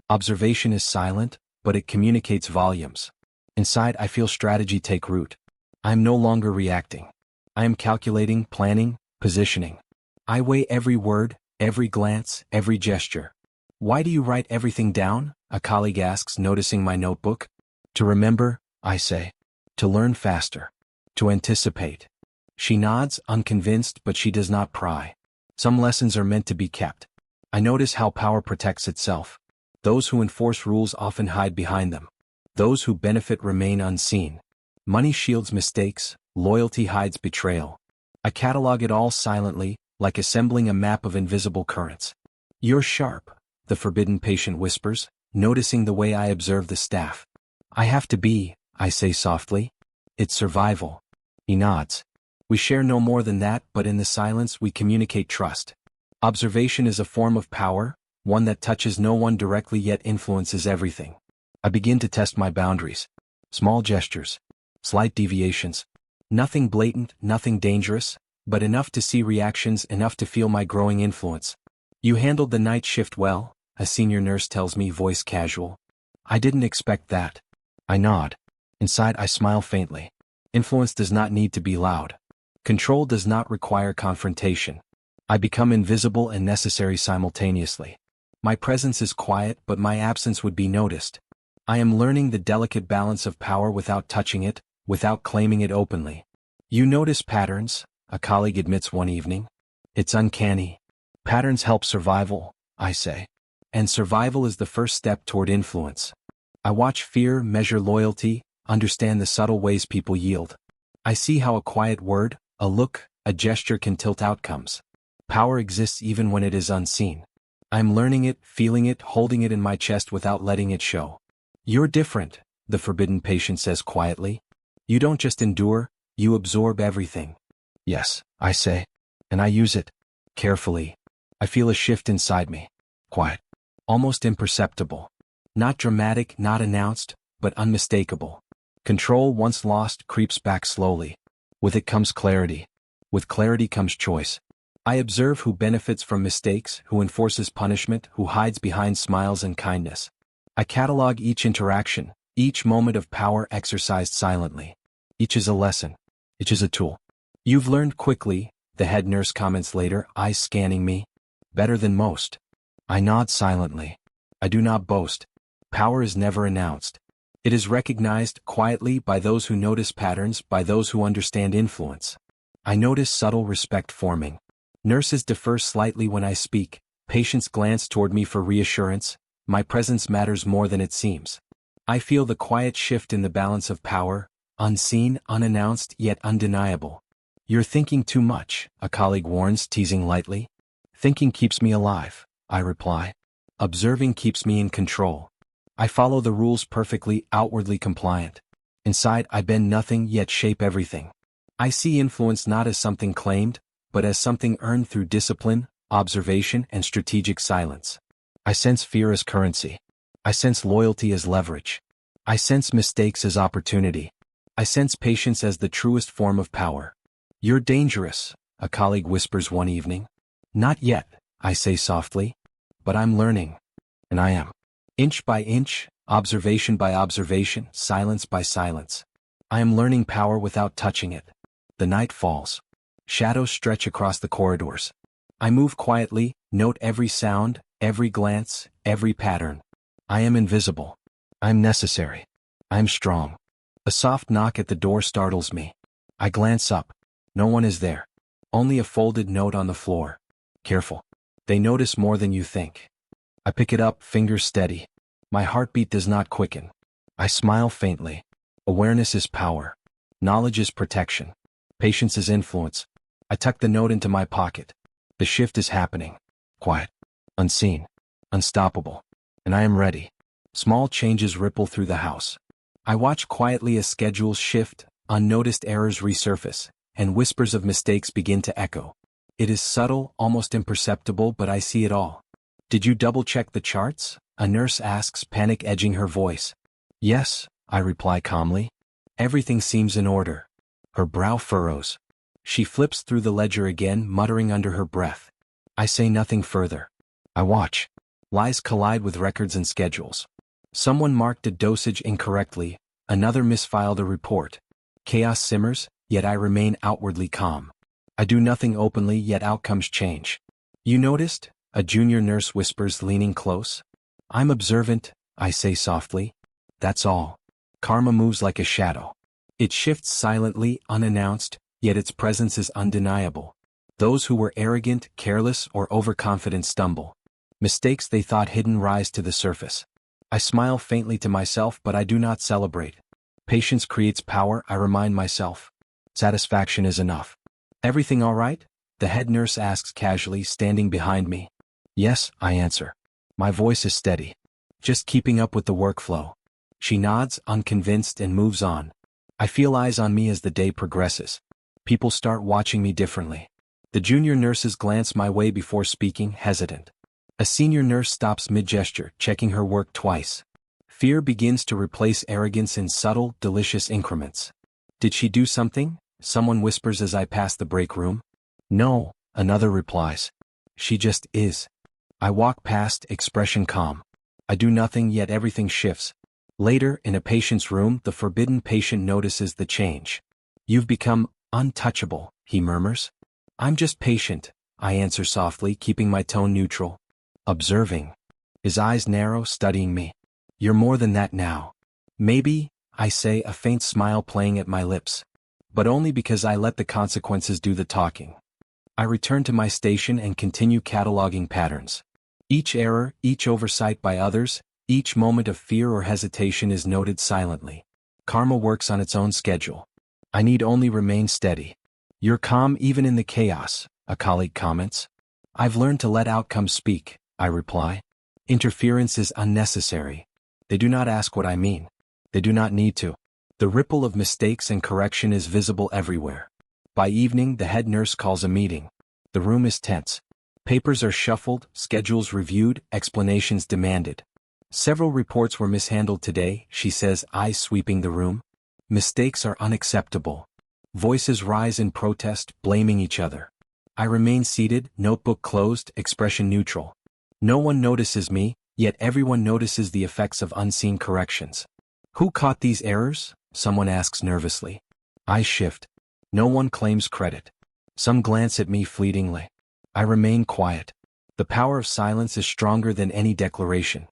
Observation is silent, but it communicates volumes. Inside, I feel strategy take root. I am no longer reacting. I am calculating, planning, positioning. I weigh every word, every glance, every gesture. Why do you write everything down? A colleague asks, noticing my notebook. To remember, I say. To learn faster. To anticipate. She nods, unconvinced, but she does not pry. Some lessons are meant to be kept. I notice how power protects itself. Those who enforce rules often hide behind them. Those who benefit remain unseen. Money shields mistakes, loyalty hides betrayal. I catalog it all silently, like assembling a map of invisible currents. You're sharp, the forbidden patient whispers, noticing the way I observe the staff. I have to be, I say softly. It's survival. He nods. We share no more than that, but in the silence we communicate trust. Observation is a form of power, one that touches no one directly yet influences everything. I begin to test my boundaries. Small gestures. Slight deviations. Nothing blatant, nothing dangerous, but enough to see reactions, enough to feel my growing influence. You handled the night shift well, a senior nurse tells me, voice casual. I didn't expect that. I nod. Inside I smile faintly. Influence does not need to be loud. Control does not require confrontation. I become invisible and necessary simultaneously. My presence is quiet, but my absence would be noticed. I am learning the delicate balance of power without touching it, without claiming it openly. You notice patterns, a colleague admits one evening. It's uncanny. Patterns help survival, I say. And survival is the first step toward influence. I watch fear, measure loyalty, understand the subtle ways people yield. I see how a quiet word, a look, a gesture can tilt outcomes. Power exists even when it is unseen. I'm learning it, feeling it, holding it in my chest without letting it show. You're different, the forbidden patient says quietly. You don't just endure, you absorb everything. Yes, I say. And I use it. Carefully. I feel a shift inside me. Quiet. Almost imperceptible. Not dramatic, not announced, but unmistakable. Control, once lost, creeps back slowly. With it comes clarity. With clarity comes choice. I observe who benefits from mistakes, who enforces punishment, who hides behind smiles and kindness. I catalog each interaction, each moment of power exercised silently. Each is a lesson. Each is a tool. You've learned quickly, the head nurse comments later, eyes scanning me. Better than most. I nod silently. I do not boast. Power is never announced. It is recognized quietly by those who notice patterns, by those who understand influence. I notice subtle respect forming. Nurses defer slightly when I speak, patients glance toward me for reassurance, my presence matters more than it seems. I feel the quiet shift in the balance of power, Unseen, unannounced, yet undeniable. You're thinking too much, a colleague warns, teasing lightly. Thinking keeps me alive, I reply. Observing keeps me in control. I follow the rules perfectly, outwardly compliant. Inside, I bend nothing, yet shape everything. I see influence not as something claimed, but as something earned through discipline, observation, and strategic silence. I sense fear as currency. I sense loyalty as leverage. I sense mistakes as opportunity. I sense patience as the truest form of power. You're dangerous, a colleague whispers one evening. Not yet, I say softly. But I'm learning. And I am. Inch by inch, observation by observation, silence by silence. I am learning power without touching it. The night falls. Shadows stretch across the corridors. I move quietly, note every sound, every glance, every pattern. I am invisible. I am necessary. I am strong. A soft knock at the door startles me. I glance up. No one is there. Only a folded note on the floor. Careful. They notice more than you think. I pick it up, fingers steady. My heartbeat does not quicken. I smile faintly. Awareness is power. Knowledge is protection. Patience is influence. I tuck the note into my pocket. The shift is happening. Quiet. Unseen. Unstoppable. And I am ready. Small changes ripple through the house. I watch quietly as schedules shift, unnoticed errors resurface, and whispers of mistakes begin to echo. It is subtle, almost imperceptible, but I see it all. Did you double-check the charts? A nurse asks, panic edging her voice. Yes, I reply calmly. Everything seems in order. Her brow furrows. She flips through the ledger again, muttering under her breath. I say nothing further. I watch. Lies collide with records and schedules. Someone marked a dosage incorrectly, another misfiled a report. Chaos simmers, yet I remain outwardly calm. I do nothing openly, yet outcomes change. You noticed? A junior nurse whispers, leaning close. I'm observant, I say softly. That's all. Karma moves like a shadow. It shifts silently, unannounced, yet its presence is undeniable. Those who were arrogant, careless, or overconfident stumble. Mistakes they thought hidden rise to the surface. I smile faintly to myself, but I do not celebrate. Patience creates power, I remind myself. Satisfaction is enough. Everything all right? The head nurse asks casually, standing behind me. Yes, I answer. My voice is steady. Just keeping up with the workflow. She nods, unconvinced, and moves on. I feel eyes on me as the day progresses. People start watching me differently. The junior nurses glance my way before speaking, hesitant. A senior nurse stops mid-gesture, checking her work twice. Fear begins to replace arrogance in subtle, delicious increments. Did she do something? Someone whispers as I pass the break room. No, another replies. She just is. I walk past, expression calm. I do nothing, yet everything shifts. Later, in a patient's room, the forbidden patient notices the change. You've become untouchable, he murmurs. I'm just patient, I answer softly, keeping my tone neutral. Observing. His eyes narrow, studying me. You're more than that now. Maybe, I say, a faint smile playing at my lips. But only because I let the consequences do the talking. I return to my station and continue cataloging patterns. Each error, each oversight by others, each moment of fear or hesitation is noted silently. Karma works on its own schedule. I need only remain steady. You're calm even in the chaos, a colleague comments. I've learned to let outcomes speak, I reply. Interference is unnecessary. They do not ask what I mean. They do not need to. The ripple of mistakes and correction is visible everywhere. By evening, the head nurse calls a meeting. The room is tense. Papers are shuffled, schedules reviewed, explanations demanded. Several reports were mishandled today, she says, eyes sweeping the room. Mistakes are unacceptable. Voices rise in protest, blaming each other. I remain seated, notebook closed, expression neutral. No one notices me, yet everyone notices the effects of unseen corrections. Who caught these errors? Someone asks nervously. Eyes shift. No one claims credit. Some glance at me fleetingly. I remain quiet. The power of silence is stronger than any declaration.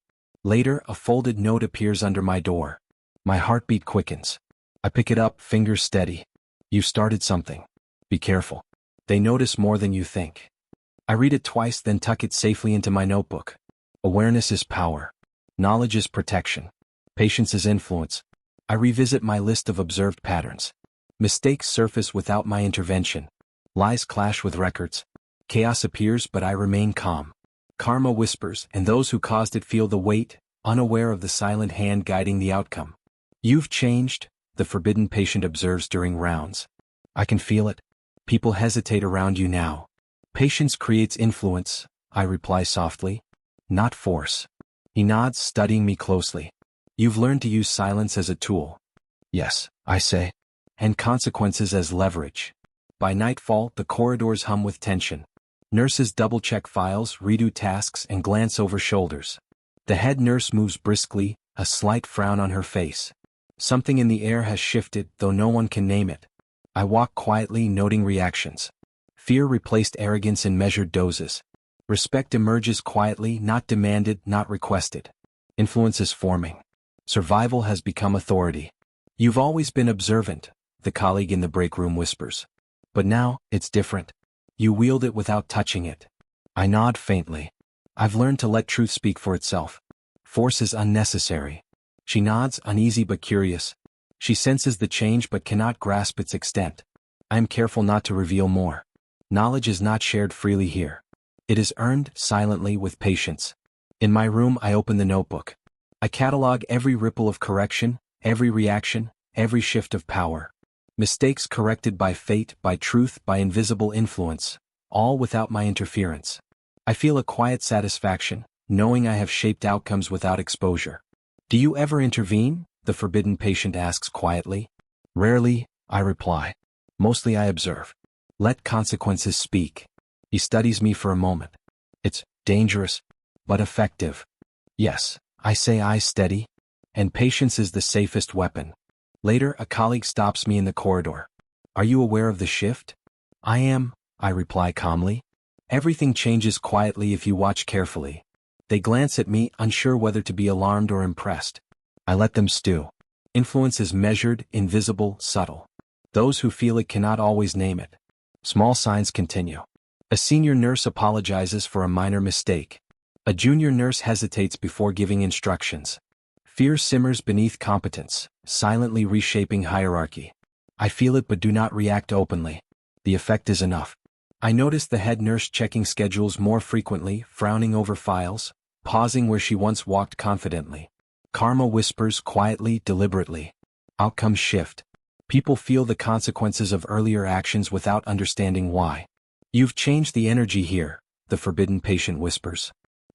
Later, a folded note appears under my door. My heartbeat quickens. I pick it up, fingers steady. You started something. Be careful. They notice more than you think. I read it twice, then tuck it safely into my notebook. Awareness is power. Knowledge is protection. Patience is influence. I revisit my list of observed patterns. Mistakes surface without my intervention. Lies clash with records. Chaos appears, but I remain calm. Karma whispers, and those who caused it feel the weight, unaware of the silent hand guiding the outcome. You've changed, the forbidden patient observes during rounds. I can feel it. People hesitate around you now. Patience creates influence, I reply softly. Not force. He nods, studying me closely. You've learned to use silence as a tool. Yes, I say. And consequences as leverage. By nightfall, the corridors hum with tension. Nurses double-check files, redo tasks, and glance over shoulders. The head nurse moves briskly, a slight frown on her face. Something in the air has shifted, though no one can name it. I walk quietly, noting reactions. Fear replaced arrogance in measured doses. Respect emerges quietly, not demanded, not requested. Influence is forming. Survival has become authority. You've always been observant, the colleague in the break room whispers. But now, it's different. You wield it without touching it. I nod faintly. I've learned to let truth speak for itself. Force is unnecessary. She nods, uneasy but curious. She senses the change but cannot grasp its extent. I am careful not to reveal more. Knowledge is not shared freely here. It is earned, silently, with patience. In my room, I open the notebook. I catalog every ripple of correction, every reaction, every shift of power. Mistakes corrected by fate, by truth, by invisible influence, all without my interference. I feel a quiet satisfaction, knowing I have shaped outcomes without exposure. Do you ever intervene? The forbidden patient asks quietly. Rarely, I reply. Mostly I observe. Let consequences speak. He studies me for a moment. It's dangerous, but effective. Yes, I say, eyes steady. And patience is the safest weapon. Later, a colleague stops me in the corridor. Are you aware of the shift? I am, I reply calmly. Everything changes quietly if you watch carefully. They glance at me, unsure whether to be alarmed or impressed. I let them stew. Influence is measured, invisible, subtle. Those who feel it cannot always name it. Small signs continue. A senior nurse apologizes for a minor mistake. A junior nurse hesitates before giving instructions. Fear simmers beneath competence, silently reshaping hierarchy. I feel it but do not react openly. The effect is enough. I notice the head nurse checking schedules more frequently, frowning over files, pausing where she once walked confidently. Karma whispers quietly, deliberately. Outcomes shift. People feel the consequences of earlier actions without understanding why. You've changed the energy here, the forbidden patient whispers.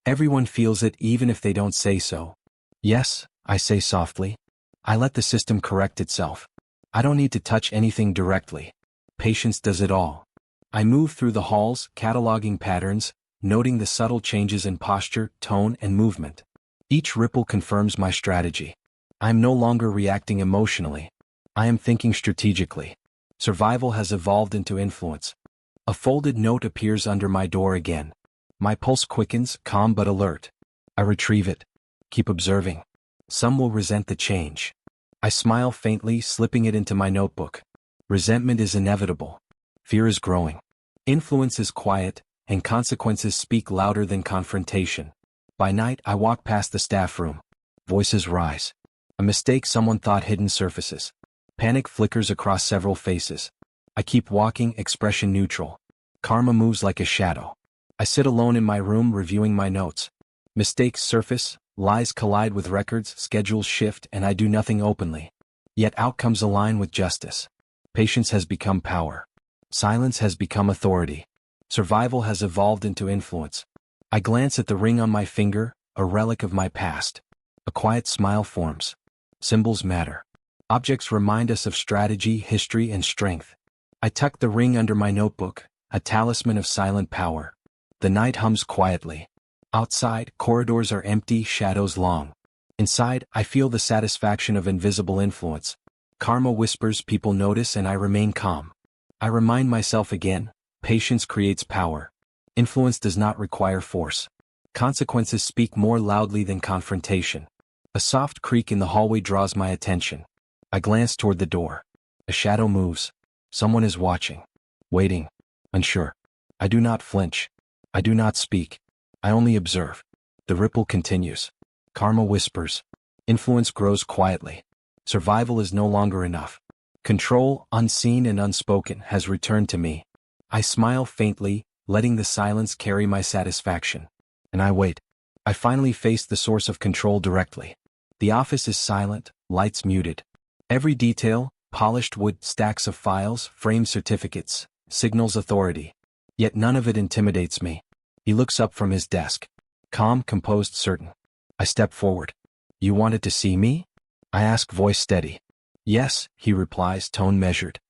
Everyone feels it even if they don't say so. Yes, I say softly. I let the system correct itself. I don't need to touch anything directly. Patience does it all. I move through the halls, cataloging patterns, noting the subtle changes in posture, tone, and movement. Each ripple confirms my strategy. I am no longer reacting emotionally. I am thinking strategically. Survival has evolved into influence. A folded note appears under my door again. My pulse quickens, calm but alert. I retrieve it. Keep observing. Some will resent the change. I smile faintly, slipping it into my notebook. Resentment is inevitable. Fear is growing. Influence is quiet, and consequences speak louder than confrontation. By night, I walk past the staff room. Voices rise. A mistake someone thought hidden surfaces. Panic flickers across several faces. I keep walking, expression neutral. Karma moves like a shadow. I sit alone in my room reviewing my notes. Mistakes surface, lies collide with records, schedules shift, and I do nothing openly. Yet outcomes align with justice. Patience has become power. Silence has become authority. Survival has evolved into influence. I glance at the ring on my finger, a relic of my past. A quiet smile forms. Symbols matter. Objects remind us of strategy, history, and strength. I tuck the ring under my notebook, a talisman of silent power. The night hums quietly. Outside, corridors are empty, shadows long. Inside, I feel the satisfaction of invisible influence. Karma whispers, people notice, and I remain calm. I remind myself again, patience creates power. Influence does not require force. Consequences speak more loudly than confrontation. A soft creak in the hallway draws my attention. I glance toward the door. A shadow moves. Someone is watching. Waiting. Unsure. I do not flinch. I do not speak. I only observe. The ripple continues. Karma whispers. Influence grows quietly. Survival is no longer enough. Control, unseen and unspoken, has returned to me. I smile faintly, letting the silence carry my satisfaction. And I wait. I finally face the source of control directly. The office is silent, lights muted. Every detail, polished wood, stacks of files, framed certificates, signals authority. Yet none of it intimidates me. He looks up from his desk. Calm, composed, certain. I step forward. You wanted to see me? I ask, voice steady. Yes, he replies, tone measured.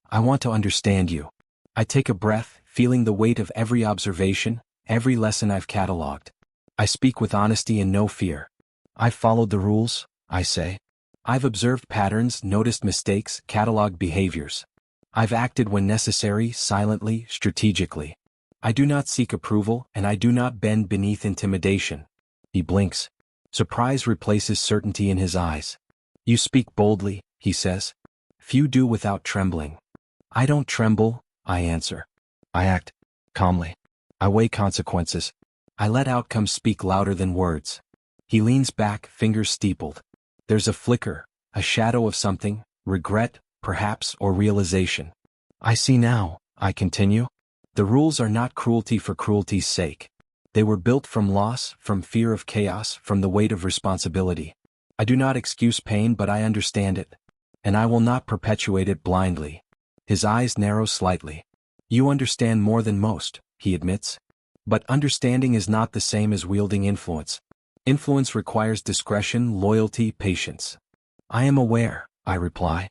I want to understand you. I take a breath, feeling the weight of every observation, every lesson I've cataloged. I speak with honesty and no fear. I've followed the rules, I say. I've observed patterns, noticed mistakes, cataloged behaviors. I've acted when necessary, silently, strategically. I do not seek approval, and I do not bend beneath intimidation. He blinks. Surprise replaces certainty in his eyes. You speak boldly, he says. Few do without trembling. I don't tremble, I answer. I act calmly. I weigh consequences. I let outcomes speak louder than words. He leans back, fingers steepled. There's a flicker, a shadow of something, regret, perhaps, or realization. I see now, I continue. The rules are not cruelty for cruelty's sake. They were built from loss, from fear of chaos, from the weight of responsibility. I do not excuse pain, but I understand it. And I will not perpetuate it blindly. His eyes narrow slightly. You understand more than most, he admits. But understanding is not the same as wielding influence. Influence requires discretion, loyalty, patience. I am aware, I reply.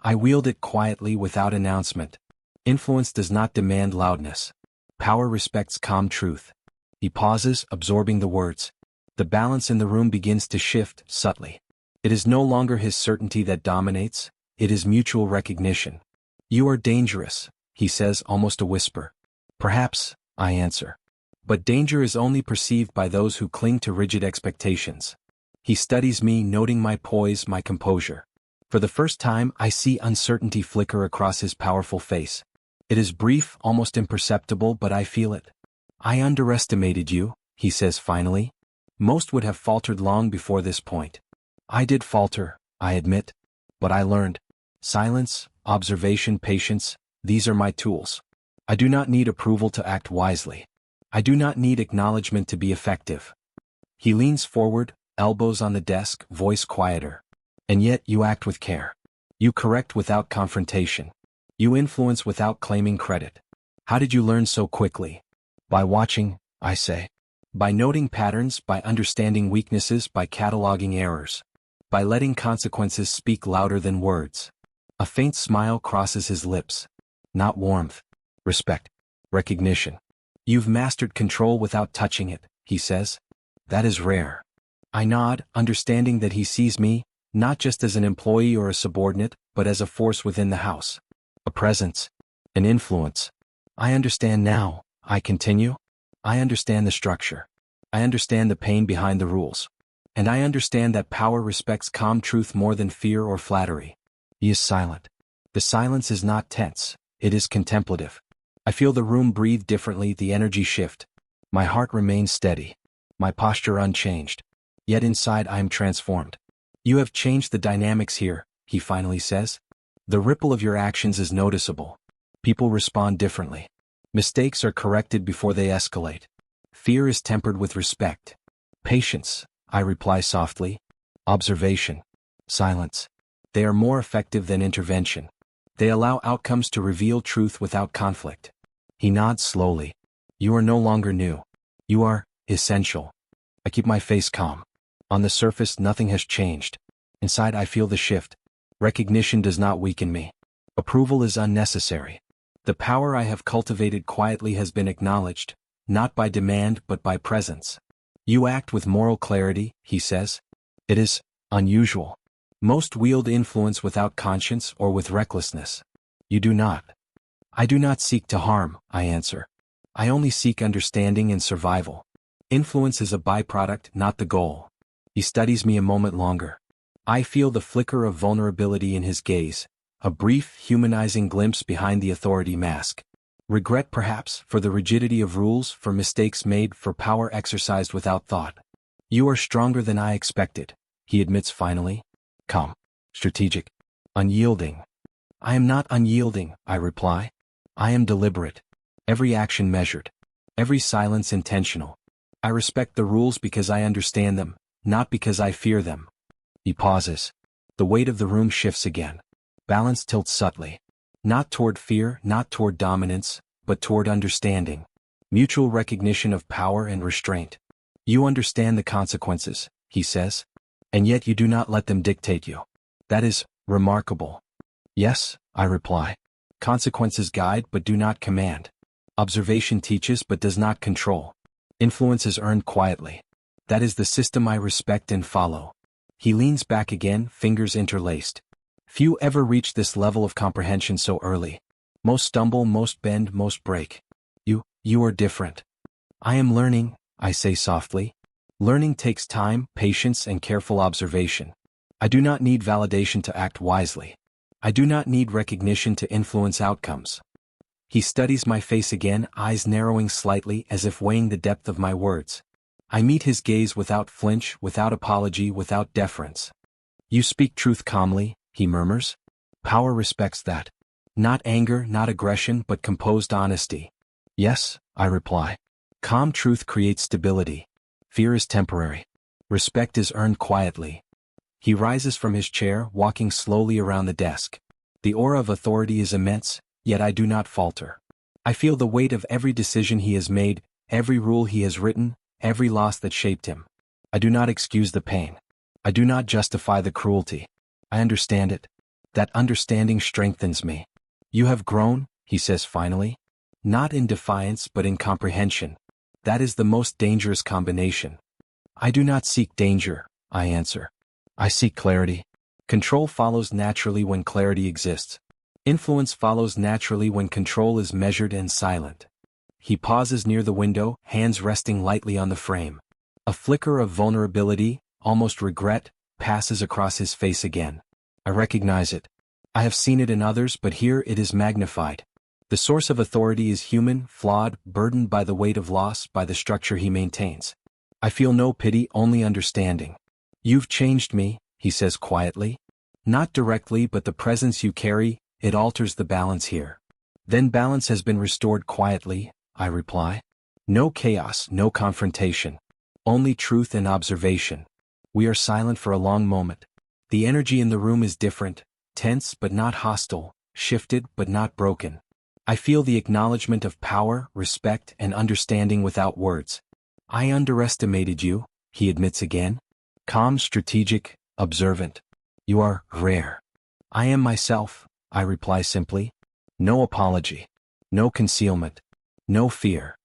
I wield it quietly without announcement. Influence does not demand loudness. Power respects calm truth. He pauses, absorbing the words. The balance in the room begins to shift, subtly. It is no longer his certainty that dominates, it is mutual recognition. You are dangerous, he says, almost a whisper. Perhaps, I answer. But danger is only perceived by those who cling to rigid expectations. He studies me, noting my poise, my composure. For the first time, I see uncertainty flicker across his powerful face. It is brief, almost imperceptible, but I feel it. I underestimated you, he says finally. Most would have faltered long before this point. I did falter, I admit. But I learned. Silence, observation, patience, these are my tools. I do not need approval to act wisely. I do not need acknowledgement to be effective. He leans forward, elbows on the desk, voice quieter. And yet you act with care. You correct without confrontation. You influence without claiming credit. How did you learn so quickly? By watching, I say. By noting patterns, by understanding weaknesses, by cataloging errors. By letting consequences speak louder than words. A faint smile crosses his lips. Not warmth. Respect. Recognition. You've mastered control without touching it, he says. That is rare. I nod, understanding that he sees me, not just as an employee or a subordinate, but as a force within the house. A presence. An influence. I understand now, I continue. I understand the structure. I understand the pain behind the rules. And I understand that power respects calm truth more than fear or flattery. He is silent. The silence is not tense, it is contemplative. I feel the room breathe differently, the energy shift. My heart remains steady. My posture unchanged. Yet inside I am transformed. You have changed the dynamics here, he finally says. The ripple of your actions is noticeable. People respond differently. Mistakes are corrected before they escalate. Fear is tempered with respect. Patience, I reply softly. Observation. Silence. They are more effective than intervention. They allow outcomes to reveal truth without conflict. He nods slowly. You are no longer new. You are essential. I keep my face calm. On the surface, nothing has changed. Inside, I feel the shift. Recognition does not weaken me. Approval is unnecessary. The power I have cultivated quietly has been acknowledged, not by demand but by presence. You act with moral clarity, he says. It is unusual. Most wield influence without conscience or with recklessness. You do not. I do not seek to harm, I answer. I only seek understanding and survival. Influence is a byproduct, not the goal. He studies me a moment longer. I feel the flicker of vulnerability in his gaze, a brief, humanizing glimpse behind the authority mask. Regret perhaps, for the rigidity of rules, for mistakes made, for power exercised without thought. You are stronger than I expected, he admits finally. Come. Strategic. Unyielding. I am not unyielding, I reply. I am deliberate. Every action measured. Every silence intentional. I respect the rules because I understand them, not because I fear them. He pauses. The weight of the room shifts again. Balance tilts subtly. Not toward fear, not toward dominance, but toward understanding. Mutual recognition of power and restraint. You understand the consequences, he says. And yet you do not let them dictate you. That is remarkable. Yes, I reply. Consequences guide but do not command. Observation teaches but does not control. Influence is earned quietly. That is the system I respect and follow. He leans back again, fingers interlaced. Few ever reach this level of comprehension so early. Most stumble, most bend, most break. You are different. I am learning, I say softly. Learning takes time, patience, and careful observation. I do not need validation to act wisely. I do not need recognition to influence outcomes. He studies my face again, eyes narrowing slightly as if weighing the depth of my words. I meet his gaze without flinch, without apology, without deference. You speak truth calmly, he murmurs. Power respects that. Not anger, not aggression, but composed honesty. Yes, I reply. Calm truth creates stability. Fear is temporary. Respect is earned quietly. He rises from his chair, walking slowly around the desk. The aura of authority is immense, yet I do not falter. I feel the weight of every decision he has made, every rule he has written, every loss that shaped him. I do not excuse the pain. I do not justify the cruelty. I understand it. That understanding strengthens me. You have grown, he says finally. Not in defiance but in comprehension. That is the most dangerous combination. I do not seek danger, I answer. I seek clarity. Control follows naturally when clarity exists. Influence follows naturally when control is measured and silent. He pauses near the window, hands resting lightly on the frame. A flicker of vulnerability, almost regret, passes across his face again. I recognize it. I have seen it in others, but here it is magnified. The source of authority is human, flawed, burdened by the weight of loss, by the structure he maintains. I feel no pity, only understanding. You've changed me, he says quietly. Not directly, but the presence you carry, it alters the balance here. Then balance has been restored quietly, I reply. No chaos, no confrontation. Only truth and observation. We are silent for a long moment. The energy in the room is different, tense but not hostile, shifted but not broken. I feel the acknowledgement of power, respect, and understanding without words. I underestimated you, he admits again. Calm, strategic, observant. You are rare. I am myself, I reply simply. No apology. No concealment. No fear.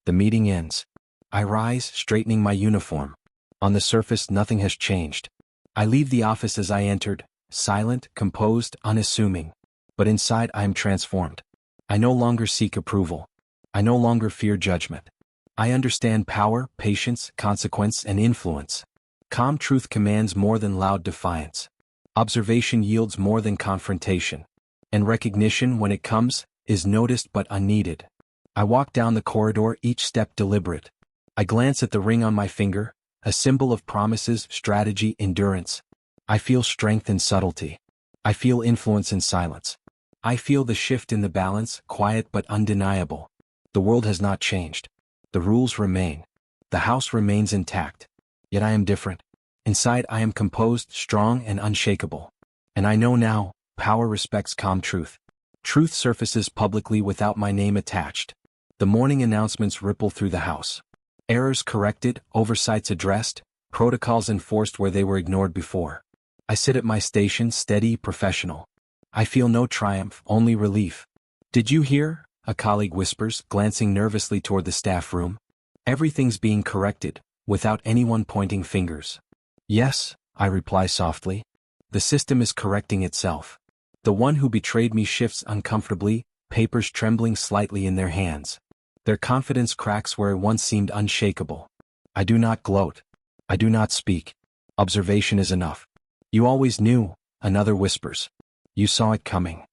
The meeting ends. I rise, straightening my uniform. On the surface, nothing has changed. I leave the office as I entered, silent, composed, unassuming. But inside I am transformed. I no longer seek approval. I no longer fear judgment. I understand power, patience, consequence, and influence. Calm truth commands more than loud defiance. Observation yields more than confrontation. And recognition, when it comes, is noticed but unneeded. I walk down the corridor, each step deliberate. I glance at the ring on my finger, a symbol of promises, strategy, endurance. I feel strength and subtlety. I feel influence and silence. I feel the shift in the balance, quiet but undeniable. The world has not changed. The rules remain. The house remains intact. Yet I am different. Inside I am composed, strong, and unshakable. And I know now, power respects calm truth. Truth surfaces publicly without my name attached. The morning announcements ripple through the house. Errors corrected, oversights addressed, protocols enforced where they were ignored before. I sit at my station, steady, professional. I feel no triumph, only relief. Did you hear? A colleague whispers, glancing nervously toward the staff room. Everything's being corrected, without anyone pointing fingers. Yes, I reply softly. The system is correcting itself. The one who betrayed me shifts uncomfortably, papers trembling slightly in their hands. Their confidence cracks where it once seemed unshakable. I do not gloat. I do not speak. Observation is enough. You always knew, another whispers. You saw it coming.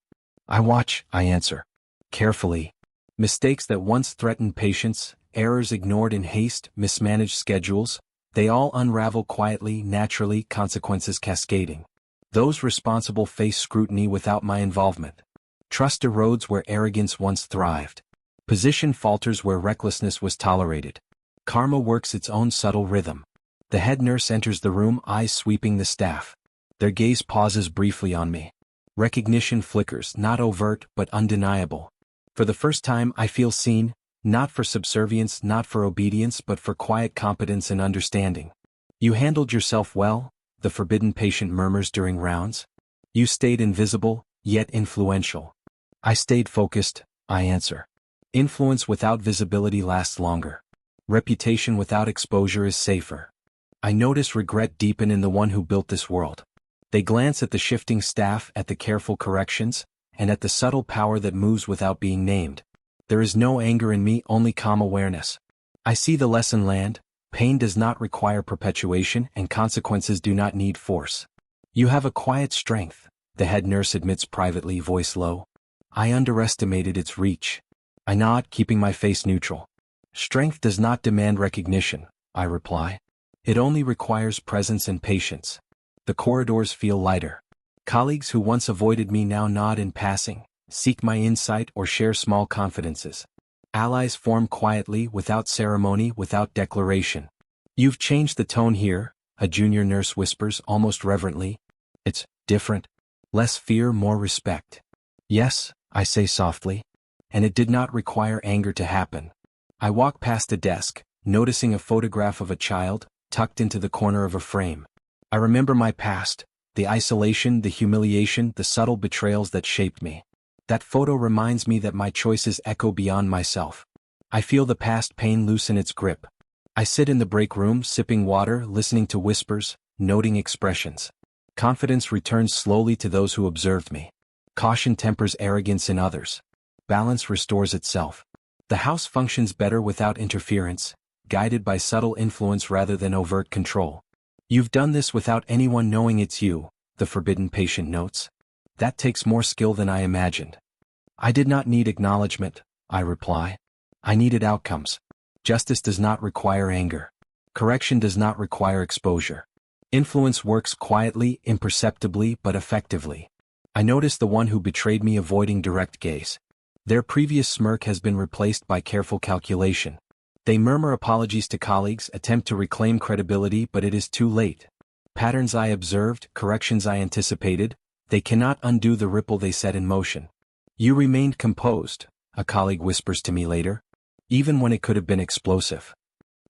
I watch, I answer. Carefully. Mistakes that once threatened patience, errors ignored in haste, mismanaged schedules, they all unravel quietly, naturally, consequences cascading. Those responsible face scrutiny without my involvement. Trust erodes where arrogance once thrived. Position falters where recklessness was tolerated. Karma works its own subtle rhythm. The head nurse enters the room, eyes sweeping the staff. Their gaze pauses briefly on me. Recognition flickers, not overt but undeniable. For the first time I feel seen, not for subservience, not for obedience, but for quiet competence and understanding. You handled yourself well, the forbidden patient murmurs during rounds. You stayed invisible, yet influential. I stayed focused, I answer. Influence without visibility lasts longer. Reputation without exposure is safer. I notice regret deepen in the one who built this world. They glance at the shifting staff, at the careful corrections, and at the subtle power that moves without being named. There is no anger in me, only calm awareness. I see the lesson land. Pain does not require perpetuation, and consequences do not need force. You have a quiet strength, the head nurse admits privately, voice low. I underestimated its reach. I nod, keeping my face neutral. Strength does not demand recognition, I reply. It only requires presence and patience. The corridors feel lighter. Colleagues who once avoided me now nod in passing, seek my insight, or share small confidences. Allies form quietly, without ceremony, without declaration. You've changed the tone here, a junior nurse whispers, almost reverently. It's different. Less fear, more respect. Yes, I say softly. And it did not require anger to happen. I walk past a desk, noticing a photograph of a child, tucked into the corner of a frame. I remember my past, the isolation, the humiliation, the subtle betrayals that shaped me. That photo reminds me that my choices echo beyond myself. I feel the past pain loosen its grip. I sit in the break room, sipping water, listening to whispers, noting expressions. Confidence returns slowly to those who observed me. Caution tempers arrogance in others. Balance restores itself. The house functions better without interference, guided by subtle influence rather than overt control. You've done this without anyone knowing it's you, the forbidden patient notes. That takes more skill than I imagined. I did not need acknowledgement, I reply. I needed outcomes. Justice does not require anger. Correction does not require exposure. Influence works quietly, imperceptibly, but effectively. I notice the one who betrayed me avoiding direct gaze. Their previous smirk has been replaced by careful calculation. They murmur apologies to colleagues, attempt to reclaim credibility, but it is too late. Patterns I observed, corrections I anticipated, they cannot undo the ripple they set in motion. You remained composed, a colleague whispers to me later, even when it could have been explosive.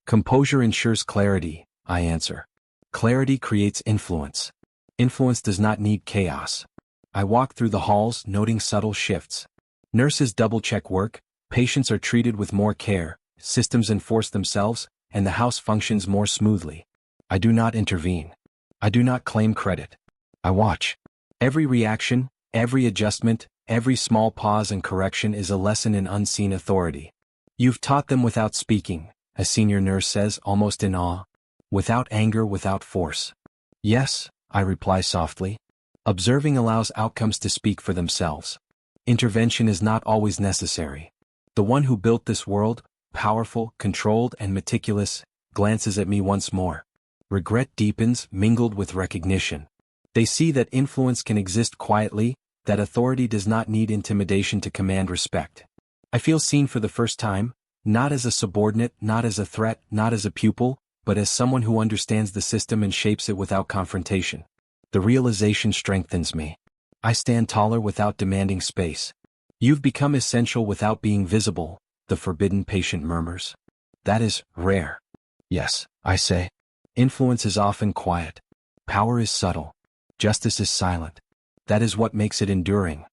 Composure ensures clarity, I answer. Clarity creates influence. Influence does not need chaos. I walk through the halls, noting subtle shifts. Nurses double-check work, patients are treated with more care, systems enforce themselves, and the house functions more smoothly. I do not intervene. I do not claim credit. I watch. Every reaction, every adjustment, every small pause and correction is a lesson in unseen authority. You've taught them without speaking, a senior nurse says, almost in awe. Without anger, without force. Yes, I reply softly. Observing allows outcomes to speak for themselves. Intervention is not always necessary. The one who built this world, powerful, controlled, and meticulous, glances at me once more. Regret deepens, mingled with recognition. They see that influence can exist quietly, that authority does not need intimidation to command respect. I feel seen for the first time, not as a subordinate, not as a threat, not as a pupil, but as someone who understands the system and shapes it without confrontation. The realization strengthens me. I stand taller without demanding space. You've become essential without being visible, the forbidden patient murmurs. That is rare. Yes, I say. Influence is often quiet. Power is subtle. Justice is silent. That is what makes it enduring.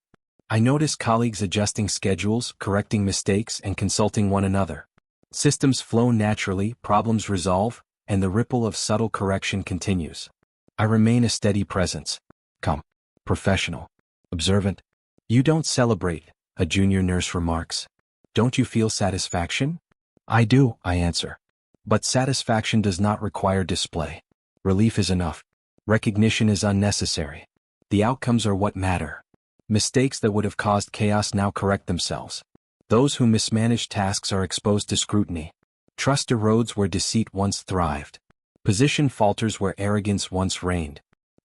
I notice colleagues adjusting schedules, correcting mistakes, and consulting one another. Systems flow naturally, problems resolve, and the ripple of subtle correction continues. I remain a steady presence. Calm. Professional. Observant. You don't celebrate, a junior nurse remarks. Don't you feel satisfaction? I do, I answer. But satisfaction does not require display. Relief is enough. Recognition is unnecessary. The outcomes are what matter. Mistakes that would have caused chaos now correct themselves. Those who mismanage tasks are exposed to scrutiny. Trust erodes where deceit once thrived. Position falters where arrogance once reigned.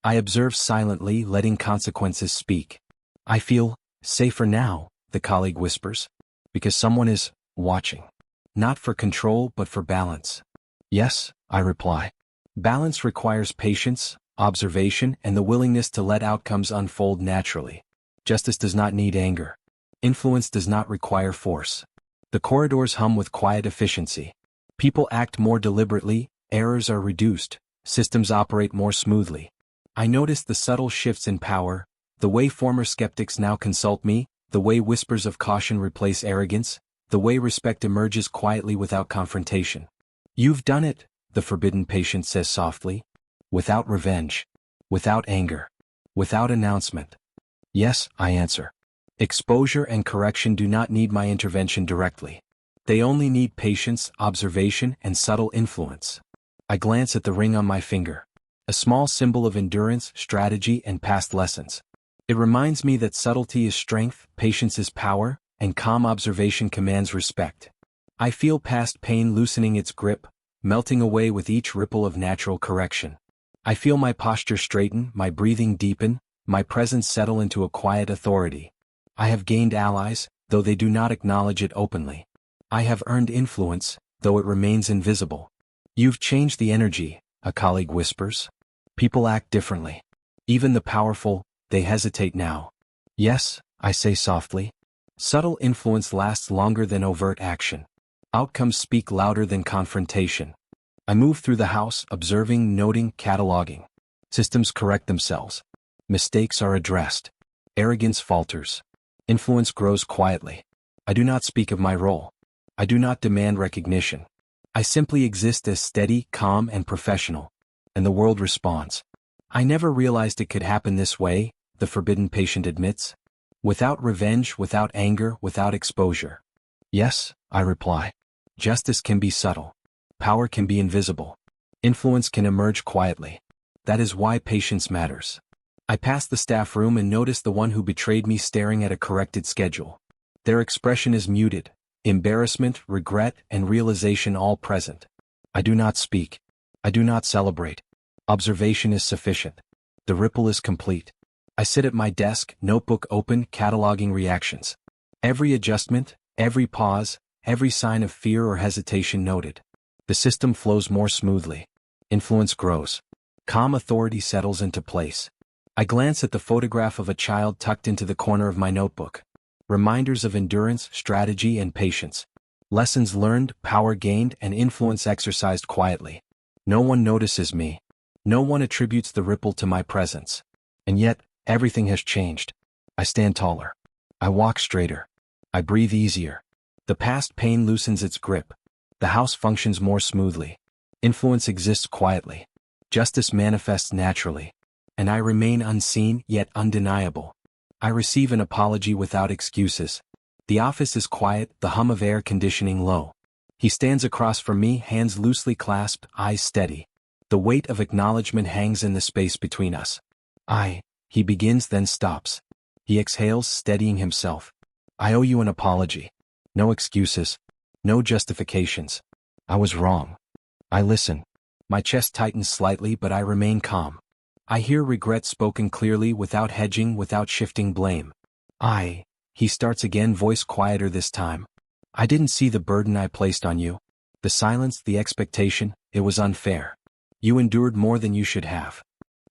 I observe silently, letting consequences speak. I feel safer now, the colleague whispers. Because someone is watching. Not for control but for balance. Yes, I reply. Balance requires patience, observation, and the willingness to let outcomes unfold naturally. Justice does not need anger. Influence does not require force. The corridors hum with quiet efficiency. People act more deliberately, errors are reduced, systems operate more smoothly. I notice the subtle shifts in power, the way former skeptics now consult me, the way whispers of caution replace arrogance, the way respect emerges quietly without confrontation. You've done it, the forbidden patient says softly. Without revenge. Without anger. Without announcement. Yes, I answer. Exposure and correction do not need my intervention directly. They only need patience, observation, and subtle influence. I glance at the ring on my finger. A small symbol of endurance, strategy, and past lessons. It reminds me that subtlety is strength, patience is power, and calm observation commands respect. I feel past pain loosening its grip, melting away with each ripple of natural correction. I feel my posture straighten, my breathing deepen, my presence settle into a quiet authority. I have gained allies, though they do not acknowledge it openly. I have earned influence, though it remains invisible. You've changed the energy, a colleague whispers. People act differently. Even the powerful, they hesitate now. Yes, I say softly. Subtle influence lasts longer than overt action. Outcomes speak louder than confrontation. I move through the house, observing, noting, cataloging. Systems correct themselves. Mistakes are addressed. Arrogance falters. Influence grows quietly. I do not speak of my role. I do not demand recognition. I simply exist as steady, calm, and professional. And the world responds. I never realized it could happen this way, the forbidden patient admits. Without revenge, without anger, without exposure. Yes, I reply. Justice can be subtle. Power can be invisible. Influence can emerge quietly. That is why patience matters. I pass the staff room and notice the one who betrayed me staring at a corrected schedule. Their expression is muted, embarrassment, regret, and realization all present. I do not speak. I do not celebrate. Observation is sufficient. The ripple is complete. I sit at my desk, notebook open, cataloging reactions. Every adjustment, every pause, every sign of fear or hesitation noted. The system flows more smoothly. Influence grows. Calm authority settles into place. I glance at the photograph of a child tucked into the corner of my notebook. Reminders of endurance, strategy, and patience. Lessons learned, power gained, and influence exercised quietly. No one notices me. No one attributes the ripple to my presence. And yet, everything has changed. I stand taller. I walk straighter. I breathe easier. The past pain loosens its grip. The house functions more smoothly. Influence exists quietly. Justice manifests naturally. And I remain unseen yet undeniable. I receive an apology without excuses. The office is quiet, the hum of air conditioning low. He stands across from me, hands loosely clasped, eyes steady. The weight of acknowledgement hangs in the space between us. He begins then stops. He exhales, steadying himself. I owe you an apology. No excuses. No justifications. I was wrong. I listen. My chest tightens slightly but I remain calm. I hear regret spoken clearly without hedging, without shifting blame. He starts again, voice quieter this time. I didn't see the burden I placed on you. The silence, the expectation, it was unfair. You endured more than you should have.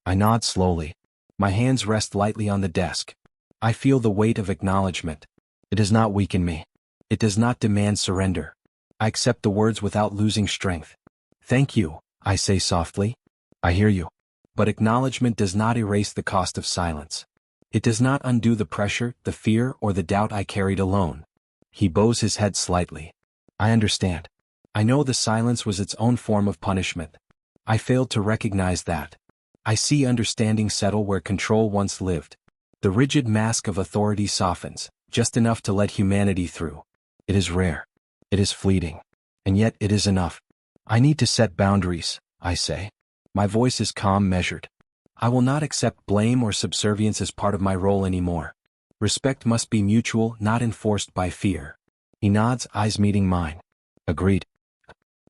I nod slowly. My hands rest lightly on the desk. I feel the weight of acknowledgement. It does not weaken me. It does not demand surrender. I accept the words without losing strength. Thank you, I say softly. I hear you. But acknowledgement does not erase the cost of silence. It does not undo the pressure, the fear, or the doubt I carried alone. He bows his head slightly. I understand. I know the silence was its own form of punishment. I failed to recognize that. I see understanding settle where control once lived. The rigid mask of authority softens, just enough to let humanity through. It is rare. It is fleeting. And yet it is enough. I need to set boundaries, I say. My voice is calm, measured. I will not accept blame or subservience as part of my role anymore. Respect must be mutual, not enforced by fear. He nods, eyes meeting mine. Agreed.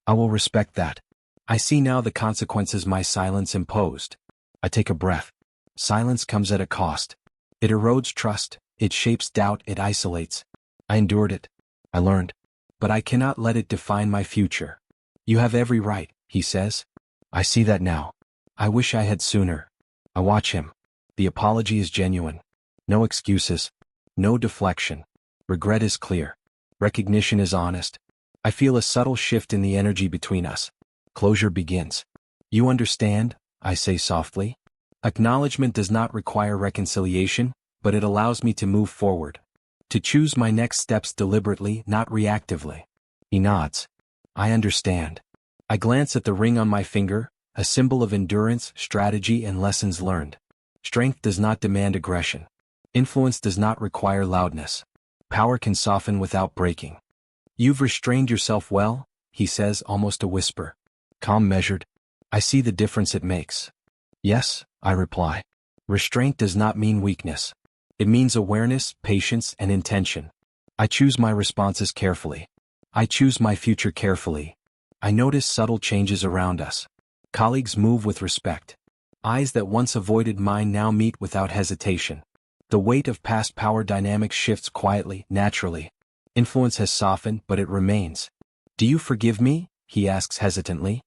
I will respect that. I see now the consequences my silence imposed. I take a breath. Silence comes at a cost. It erodes trust, it shapes doubt, it isolates. I endured it. I learned. But I cannot let it define my future. You have every right, he says. I see that now. I wish I had sooner. I watch him. The apology is genuine. No excuses. No deflection. Regret is clear. Recognition is honest. I feel a subtle shift in the energy between us. Closure begins. You understand, I say softly. Acknowledgement does not require reconciliation, but it allows me to move forward. To choose my next steps deliberately, not reactively. He nods. I understand. I glance at the ring on my finger, a symbol of endurance, strategy, and lessons learned. Strength does not demand aggression. Influence does not require loudness. Power can soften without breaking. You've restrained yourself well, he says, almost a whisper. Calm, measured. I see the difference it makes. Yes, I reply. Restraint does not mean weakness. It means awareness, patience, and intention. I choose my responses carefully. I choose my future carefully. I notice subtle changes around us. Colleagues move with respect. Eyes that once avoided mine now meet without hesitation. The weight of past power dynamics shifts quietly, naturally. Influence has softened, but it remains. Do you forgive me? He asks hesitantly.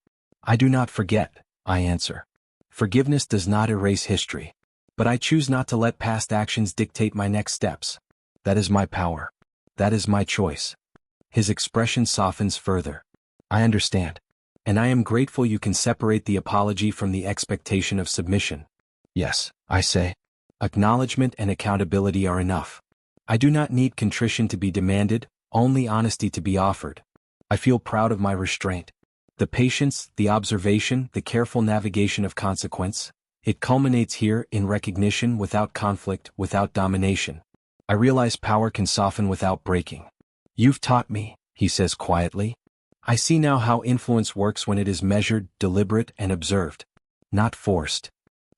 I do not forget, I answer. Forgiveness does not erase history. But I choose not to let past actions dictate my next steps. That is my power. That is my choice. His expression softens further. I understand. And I am grateful you can separate the apology from the expectation of submission. Yes, I say. Acknowledgement and accountability are enough. I do not need contrition to be demanded, only honesty to be offered. I feel proud of my restraint. The patience, the observation, the careful navigation of consequence. It culminates here in recognition without conflict, without domination. I realize power can soften without breaking. You've taught me, he says quietly. I see now how influence works when it is measured, deliberate, and observed. Not forced.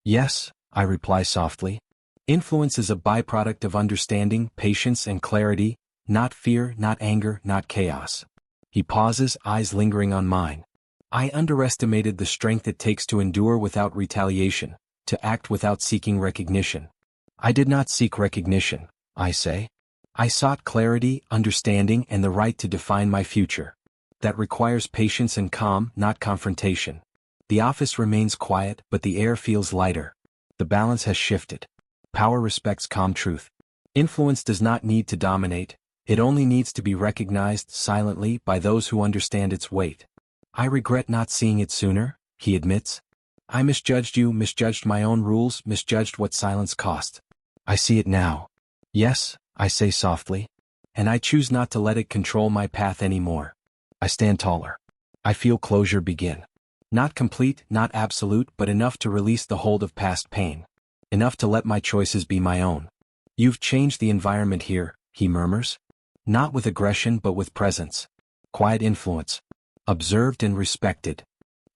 Yes, I reply softly. Influence is a byproduct of understanding, patience, and clarity, not fear, not anger, not chaos. He pauses, eyes lingering on mine. I underestimated the strength it takes to endure without retaliation, to act without seeking recognition. I did not seek recognition, I say. I sought clarity, understanding, and the right to define my future. That requires patience and calm, not confrontation. The office remains quiet, but the air feels lighter. The balance has shifted. Power respects calm truth. Influence does not need to dominate, it only needs to be recognized silently by those who understand its weight. I regret not seeing it sooner, he admits. I misjudged you, misjudged my own rules, misjudged what silence cost. I see it now. Yes, I say softly. And I choose not to let it control my path anymore. I stand taller. I feel closure begin. Not complete, not absolute, but enough to release the hold of past pain. Enough to let my choices be my own. You've changed the environment here, he murmurs. Not with aggression but with presence. Quiet influence. Observed and respected.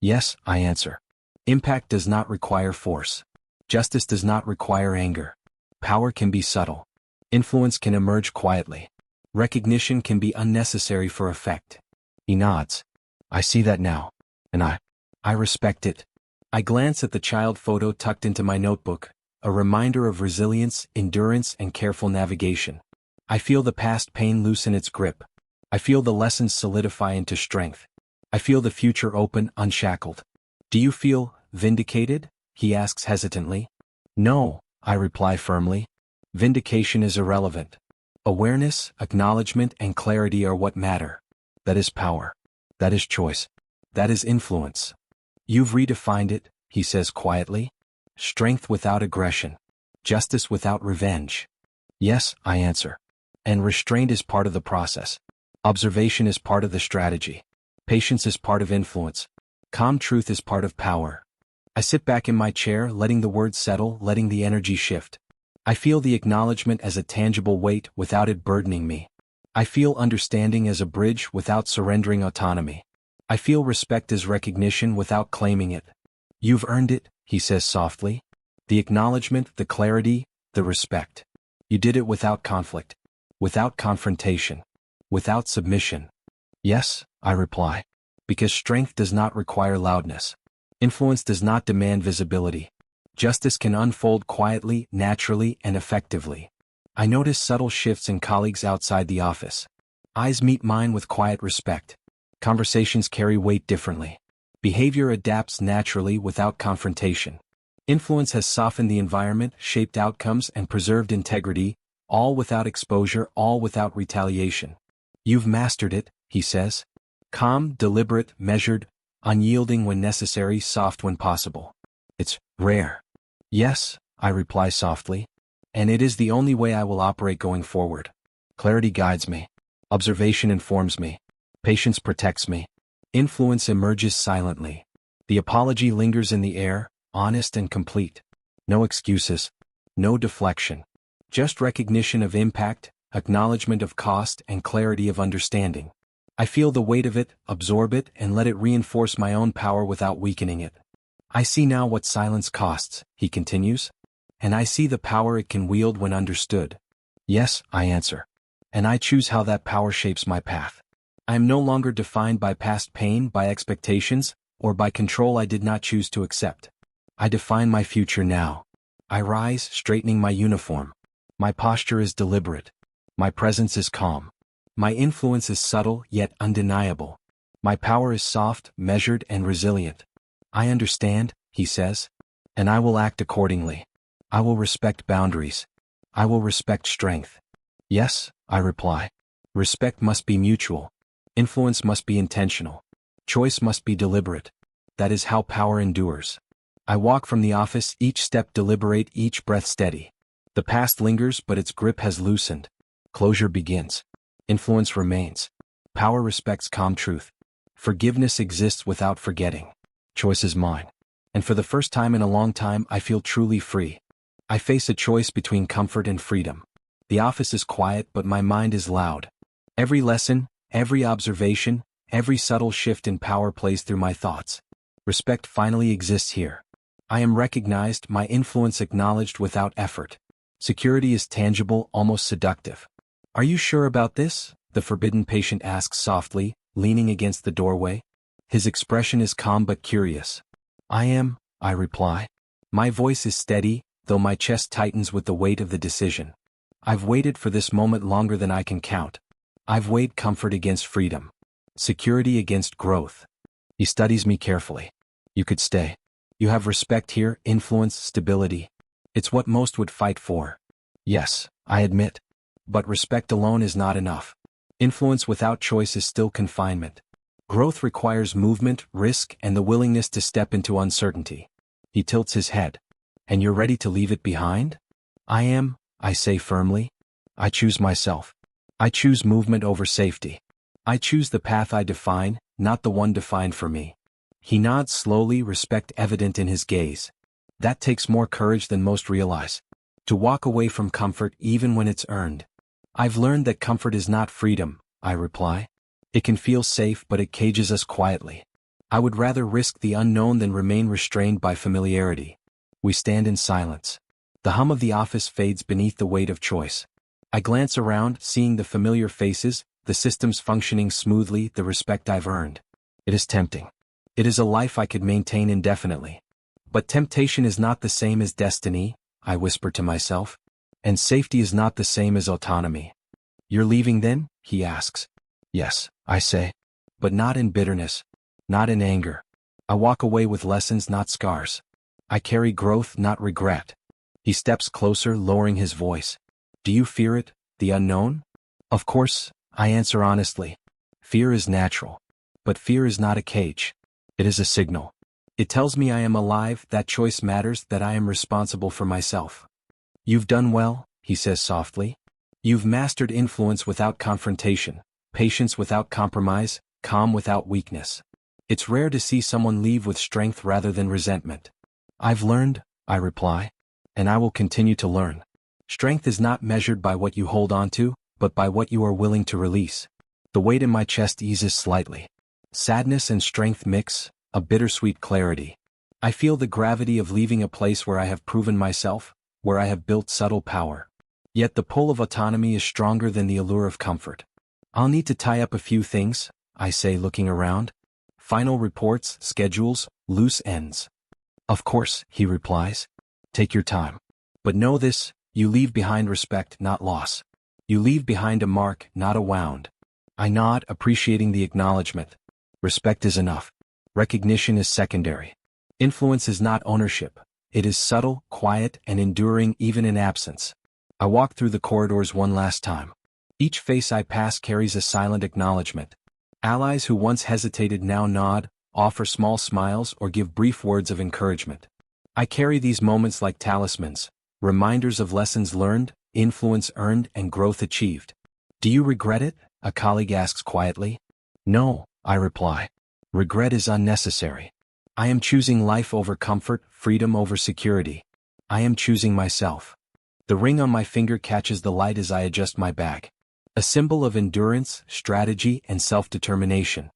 Yes, I answer. Impact does not require force. Justice does not require anger. Power can be subtle. Influence can emerge quietly. Recognition can be unnecessary for effect. He nods. I see that now. And I respect it. I glance at the child photo tucked into my notebook, a reminder of resilience, endurance, and careful navigation. I feel the past pain loosen its grip. I feel the lessons solidify into strength. I feel the future open, unshackled. Do you feel vindicated? He asks hesitantly. No, I reply firmly. Vindication is irrelevant. Awareness, acknowledgement, and clarity are what matter. That is power. That is choice. That is influence. You've redefined it, he says quietly. Strength without aggression. Justice without revenge. Yes, I answer. And restraint is part of the process. Observation is part of the strategy. Patience is part of influence. Calm truth is part of power. I sit back in my chair, letting the words settle, letting the energy shift. I feel the acknowledgement as a tangible weight without it burdening me. I feel understanding as a bridge without surrendering autonomy. I feel respect as recognition without claiming it. You've earned it, he says softly. The acknowledgement, the clarity, the respect. You did it without conflict, without confrontation, without submission. Yes, I reply. Because strength does not require loudness. Influence does not demand visibility. Justice can unfold quietly, naturally, and effectively. I notice subtle shifts in colleagues outside the office. Eyes meet mine with quiet respect. Conversations carry weight differently. Behavior adapts naturally without confrontation. Influence has softened the environment, shaped outcomes, and preserved integrity, all without exposure, all without retaliation. You've mastered it, he says. Calm, deliberate, measured, unyielding when necessary, soft when possible. It's rare. Yes, I reply softly. And it is the only way I will operate going forward. Clarity guides me. Observation informs me. Patience protects me. Influence emerges silently. The apology lingers in the air, honest and complete. No excuses. No deflection. Just recognition of impact, acknowledgement of cost, and clarity of understanding. I feel the weight of it, absorb it, and let it reinforce my own power without weakening it. I see now what silence costs, he continues. And I see the power it can wield when understood. Yes, I answer. And I choose how that power shapes my path. I am no longer defined by past pain, by expectations, or by control I did not choose to accept. I define my future now. I rise, straightening my uniform. My posture is deliberate. My presence is calm. My influence is subtle yet undeniable. My power is soft, measured, and resilient. I understand, he says, and I will act accordingly. I will respect boundaries. I will respect strength. Yes, I reply. Respect must be mutual. Influence must be intentional. Choice must be deliberate. That is how power endures. I walk from the office, each step deliberate, each breath steady. The past lingers, but its grip has loosened. Closure begins. Influence remains. Power respects calm truth. Forgiveness exists without forgetting. Choice is mine. And for the first time in a long time, I feel truly free. I face a choice between comfort and freedom. The office is quiet, but my mind is loud. Every lesson, every observation, every subtle shift in power plays through my thoughts. Respect finally exists here. I am recognized, my influence acknowledged without effort. Security is tangible, almost seductive. Are you sure about this? The forbidden patient asks softly, leaning against the doorway. His expression is calm but curious. I am, I reply. My voice is steady, though my chest tightens with the weight of the decision. I've waited for this moment longer than I can count. I've weighed comfort against freedom. Security against growth. He studies me carefully. You could stay. You have respect here, influence, stability. It's what most would fight for. Yes, I admit. But respect alone is not enough. Influence without choice is still confinement. Growth requires movement, risk, and the willingness to step into uncertainty. He tilts his head. And you're ready to leave it behind? I am, I say firmly. I choose myself. I choose movement over safety. I choose the path I define, not the one defined for me. He nods slowly, respect evident in his gaze. That takes more courage than most realize. To walk away from comfort even when it's earned. I've learned that comfort is not freedom, I reply. It can feel safe, but it cages us quietly. I would rather risk the unknown than remain restrained by familiarity. We stand in silence. The hum of the office fades beneath the weight of choice. I glance around, seeing the familiar faces, the systems functioning smoothly, the respect I've earned. It is tempting. It is a life I could maintain indefinitely. But temptation is not the same as destiny, I whisper to myself. And safety is not the same as autonomy. You're leaving then? He asks. Yes, I say. But not in bitterness. Not in anger. I walk away with lessons, not scars. I carry growth, not regret. He steps closer, lowering his voice. Do you fear it, the unknown? Of course, I answer honestly. Fear is natural. But fear is not a cage. It is a signal. It tells me I am alive, that choice matters, that I am responsible for myself. You've done well, he says softly. You've mastered influence without confrontation, patience without compromise, calm without weakness. It's rare to see someone leave with strength rather than resentment. I've learned, I reply, and I will continue to learn. Strength is not measured by what you hold on to, but by what you are willing to release. The weight in my chest eases slightly. Sadness and strength mix, a bittersweet clarity. I feel the gravity of leaving a place where I have proven myself, where I have built subtle power. Yet the pull of autonomy is stronger than the allure of comfort. I'll need to tie up a few things, I say, looking around. Final reports, schedules, loose ends. Of course, he replies. Take your time. But know this, you leave behind respect, not loss. You leave behind a mark, not a wound. I nod, appreciating the acknowledgement. Respect is enough. Recognition is secondary. Influence is not ownership. It is subtle, quiet, and enduring even in absence. I walk through the corridors one last time. Each face I pass carries a silent acknowledgement. Allies who once hesitated now nod, offer small smiles, or give brief words of encouragement. I carry these moments like talismans, reminders of lessons learned, influence earned, and growth achieved. Do you regret it? A colleague asks quietly. No, I reply. Regret is unnecessary. I am choosing life over comfort, freedom over security. I am choosing myself. The ring on my finger catches the light as I adjust my bag. A symbol of endurance, strategy, and self-determination.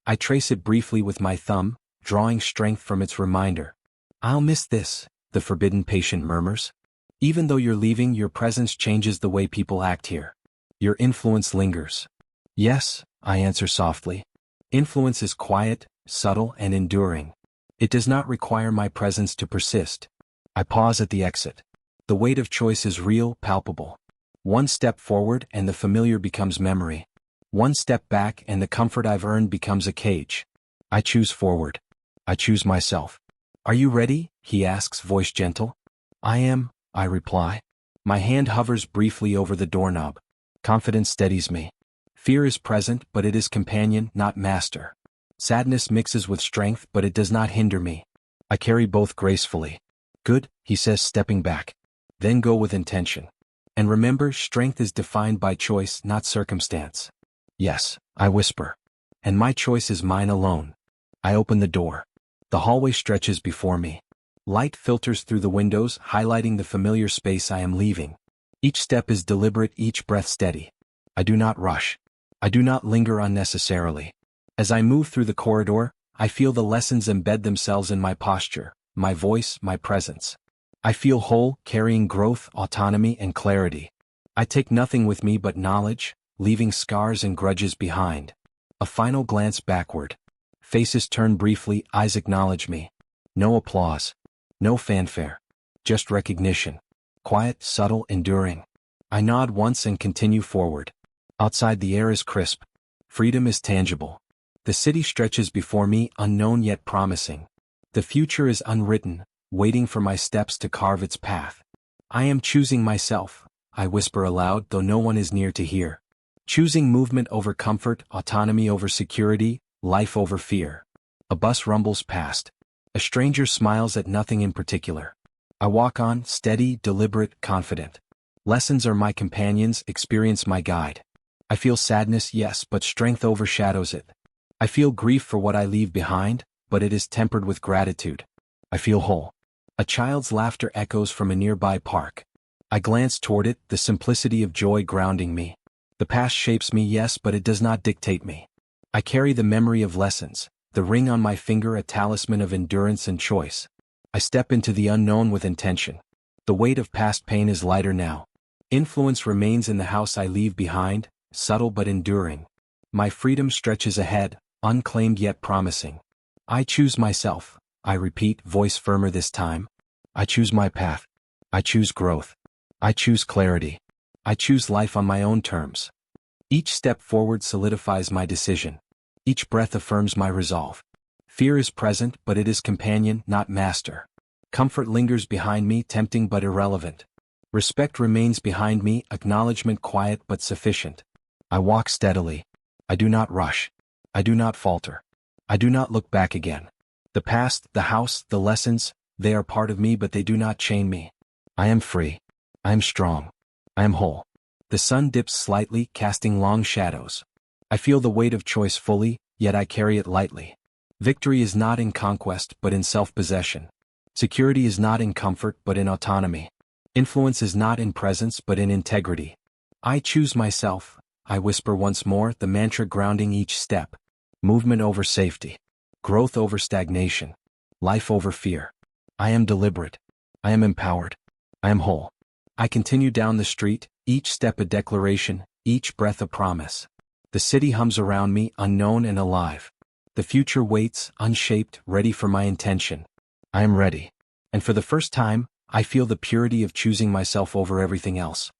I trace it briefly with my thumb, drawing strength from its reminder. I'll miss this, the forbidden patient murmurs. Even though you're leaving, your presence changes the way people act here. Your influence lingers. Yes, I answer softly. Influence is quiet, subtle, and enduring. It does not require my presence to persist. I pause at the exit. The weight of choice is real, palpable. One step forward and the familiar becomes memory. One step back and the comfort I've earned becomes a cage. I choose forward. I choose myself. Are you ready? He asks, voice gentle. I am, I reply. My hand hovers briefly over the doorknob. Confidence steadies me. Fear is present, but it is companion, not master. Sadness mixes with strength, but it does not hinder me. I carry both gracefully. Good, he says, stepping back. Then go with intention. And remember, strength is defined by choice, not circumstance. Yes, I whisper. And my choice is mine alone. I open the door. The hallway stretches before me. Light filters through the windows, highlighting the familiar space I am leaving. Each step is deliberate, each breath steady. I do not rush. I do not linger unnecessarily. As I move through the corridor, I feel the lessons embed themselves in my posture, my voice, my presence. I feel whole, carrying growth, autonomy, and clarity. I take nothing with me but knowledge, leaving scars and grudges behind. A final glance backward. Faces turn briefly, eyes acknowledge me. No applause. No fanfare. Just recognition. Quiet, subtle, enduring. I nod once and continue forward. Outside the air is crisp. Freedom is tangible. The city stretches before me, unknown yet promising. The future is unwritten, waiting for my steps to carve its path. I am choosing myself, I whisper aloud, though no one is near to hear. Choosing movement over comfort, autonomy over security, life over fear. A bus rumbles past. A stranger smiles at nothing in particular. I walk on, steady, deliberate, confident. Lessons are my companions, experience my guide. I feel sadness, yes, but strength overshadows it. I feel grief for what I leave behind, but it is tempered with gratitude. I feel whole. A child's laughter echoes from a nearby park. I glance toward it, the simplicity of joy grounding me. The past shapes me, yes, but it does not dictate me. I carry the memory of lessons, the ring on my finger a talisman of endurance and choice. I step into the unknown with intention. The weight of past pain is lighter now. Influence remains in the house I leave behind, subtle but enduring. My freedom stretches ahead, unclaimed yet promising. I choose myself, I repeat, voice firmer this time. I choose my path. I choose growth. I choose clarity. I choose life on my own terms. Each step forward solidifies my decision. Each breath affirms my resolve. Fear is present, but it is companion, not master. Comfort lingers behind me, tempting but irrelevant. Respect remains behind me, acknowledgement quiet but sufficient. I walk steadily. I do not rush. I do not falter. I do not look back again. The past, the house, the lessons, they are part of me but they do not chain me. I am free. I am strong. I am whole. The sun dips slightly, casting long shadows. I feel the weight of choice fully, yet I carry it lightly. Victory is not in conquest but in self-possession. Security is not in comfort but in autonomy. Influence is not in presence but in integrity. I choose myself, I whisper once more, the mantra grounding each step. Movement over safety. Growth over stagnation. Life over fear. I am deliberate. I am empowered. I am whole. I continue down the street, each step a declaration, each breath a promise. The city hums around me, unknown and alive. The future waits, unshaped, ready for my intention. I am ready. And for the first time, I feel the purity of choosing myself over everything else.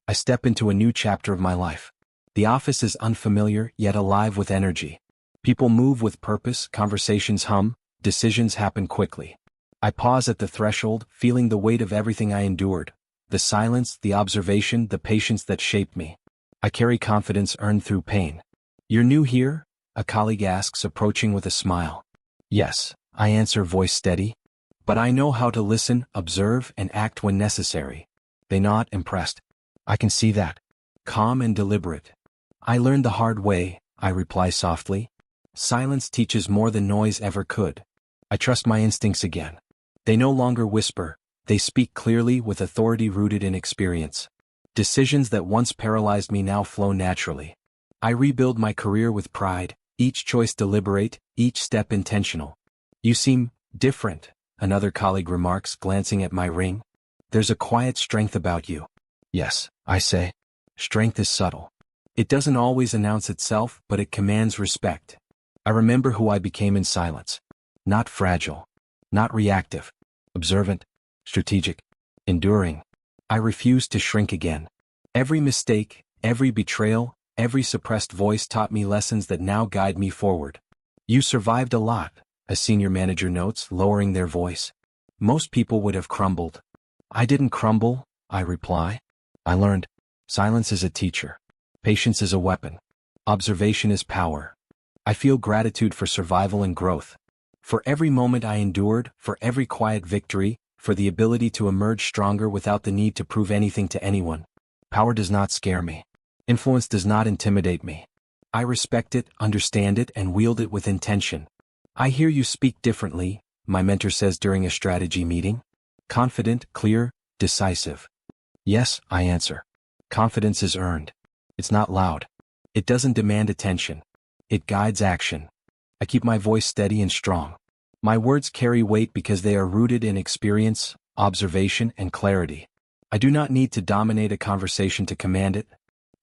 I step into a new chapter of my life. The office is unfamiliar, yet alive with energy. People move with purpose, conversations hum, decisions happen quickly. I pause at the threshold, feeling the weight of everything I endured. The silence, the observation, the patience that shaped me. I carry confidence earned through pain. "You're new here?" a colleague asks, approaching with a smile. "Yes," I answer, voice steady. "But I know how to listen, observe, and act when necessary." They nod, impressed. "I can see that." Calm and deliberate. "I learned the hard way," I reply softly. Silence teaches more than noise ever could. I trust my instincts again. They no longer whisper, they speak clearly with authority rooted in experience. Decisions that once paralyzed me now flow naturally. I rebuild my career with pride, each choice deliberate, each step intentional. "You seem different," another colleague remarks, glancing at my ring. "There's a quiet strength about you." "Yes," I say. Strength is subtle. It doesn't always announce itself, but it commands respect. I remember who I became in silence. Not fragile. Not reactive. Observant. Strategic. Enduring. I refused to shrink again. Every mistake, every betrayal, every suppressed voice taught me lessons that now guide me forward. "You survived a lot," a senior manager notes, lowering their voice. "Most people would have crumbled." "I didn't crumble," I reply. "I learned. Silence is a teacher. Patience is a weapon. Observation is power." I feel gratitude for survival and growth. For every moment I endured, for every quiet victory, for the ability to emerge stronger without the need to prove anything to anyone. Power does not scare me. Influence does not intimidate me. I respect it, understand it, and wield it with intention. "I hear you speak differently," my mentor says during a strategy meeting. "Confident, clear, decisive." "Yes," I answer. Confidence is earned. It's not loud. It doesn't demand attention. It guides action. I keep my voice steady and strong. My words carry weight because they are rooted in experience, observation, and clarity. I do not need to dominate a conversation to command it.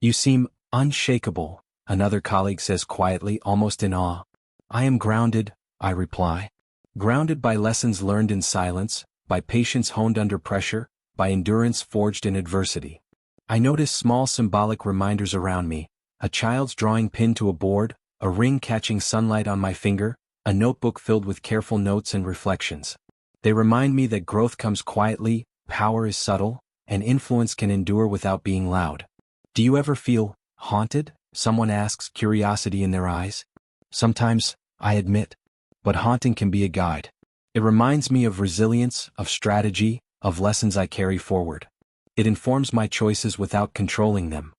"You seem unshakable," another colleague says quietly, almost in awe. "I am grounded," I reply. Grounded by lessons learned in silence, by patience honed under pressure, by endurance forged in adversity. I notice small symbolic reminders around me: a child's drawing pinned to a board, a ring catching sunlight on my finger, a notebook filled with careful notes and reflections. They remind me that growth comes quietly, power is subtle, and influence can endure without being loud. "Do you ever feel haunted?" someone asks, curiosity in their eyes. "Sometimes," I admit. But haunting can be a guide. It reminds me of resilience, of strategy, of lessons I carry forward. It informs my choices without controlling them.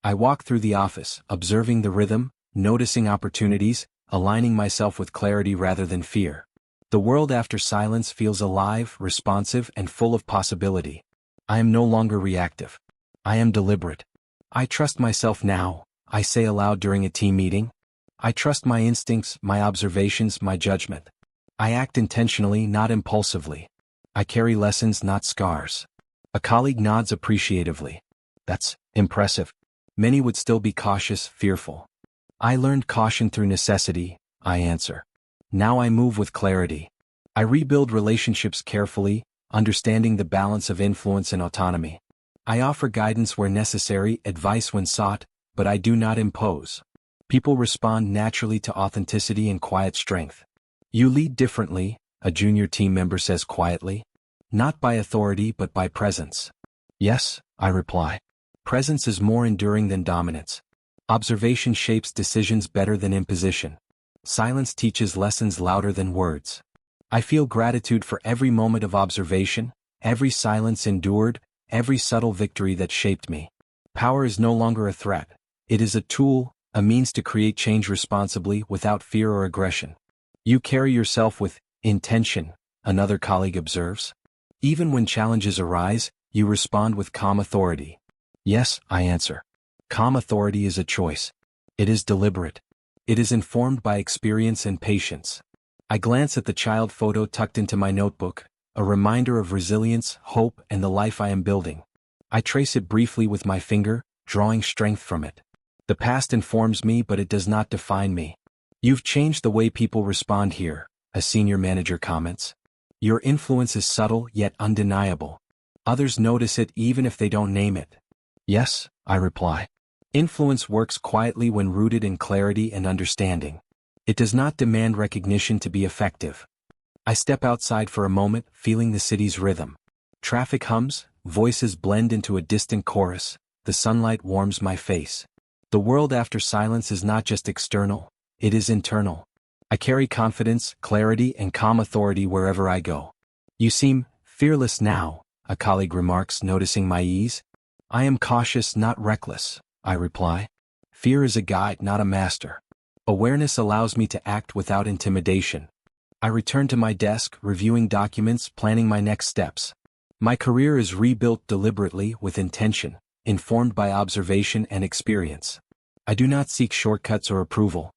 I walk through the office, observing the rhythm, noticing opportunities, aligning myself with clarity rather than fear. The world after silence feels alive, responsive, and full of possibility. I am no longer reactive. I am deliberate. "I trust myself now," I say aloud during a team meeting. I trust my instincts, my observations, my judgment. I act intentionally, not impulsively. I carry lessons, not scars. A colleague nods appreciatively. "That's impressive." Many would still be cautious, fearful. "I learned caution through necessity," I answer. Now I move with clarity. I rebuild relationships carefully, understanding the balance of influence and autonomy. I offer guidance where necessary, advice when sought, but I do not impose. People respond naturally to authenticity and quiet strength. "You lead differently," a junior team member says quietly. "Not by authority but by presence." "Yes," I reply. Presence is more enduring than dominance. Observation shapes decisions better than imposition. Silence teaches lessons louder than words. I feel gratitude for every moment of observation, every silence endured, every subtle victory that shaped me. Power is no longer a threat. It is a tool, a means to create change responsibly without fear or aggression. "You carry yourself with intention," another colleague observes. "Even when challenges arise, you respond with calm authority." "Yes," I answer. Calm authority is a choice. It is deliberate. It is informed by experience and patience. I glance at the child photo tucked into my notebook, a reminder of resilience, hope, and the life I am building. I trace it briefly with my finger, drawing strength from it. The past informs me, but it does not define me. "You've changed the way people respond here," a senior manager comments. Your influence is subtle yet undeniable. Others notice it even if they don't name it. Yes, I reply. Influence works quietly when rooted in clarity and understanding. It does not demand recognition to be effective. I step outside for a moment, feeling the city's rhythm. Traffic hums, voices blend into a distant chorus, the sunlight warms my face. The world after silence is not just external, it is internal. I carry confidence, clarity, and calm authority wherever I go. You seem fearless now, a colleague remarks, noticing my ease. I am cautious, not reckless, I reply. Fear is a guide, not a master. Awareness allows me to act without intimidation. I return to my desk, reviewing documents, planning my next steps. My career is rebuilt deliberately with intention, informed by observation and experience. I do not seek shortcuts or approval.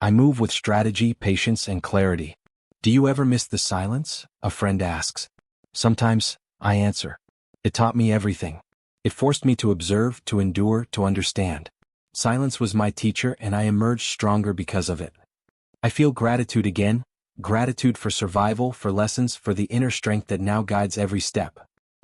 I move with strategy, patience, and clarity. Do you ever miss the silence? A friend asks. Sometimes, I answer. It taught me everything. It forced me to observe, to endure, to understand. Silence was my teacher, and I emerged stronger because of it. I feel gratitude again, gratitude for survival, for lessons, for the inner strength that now guides every step.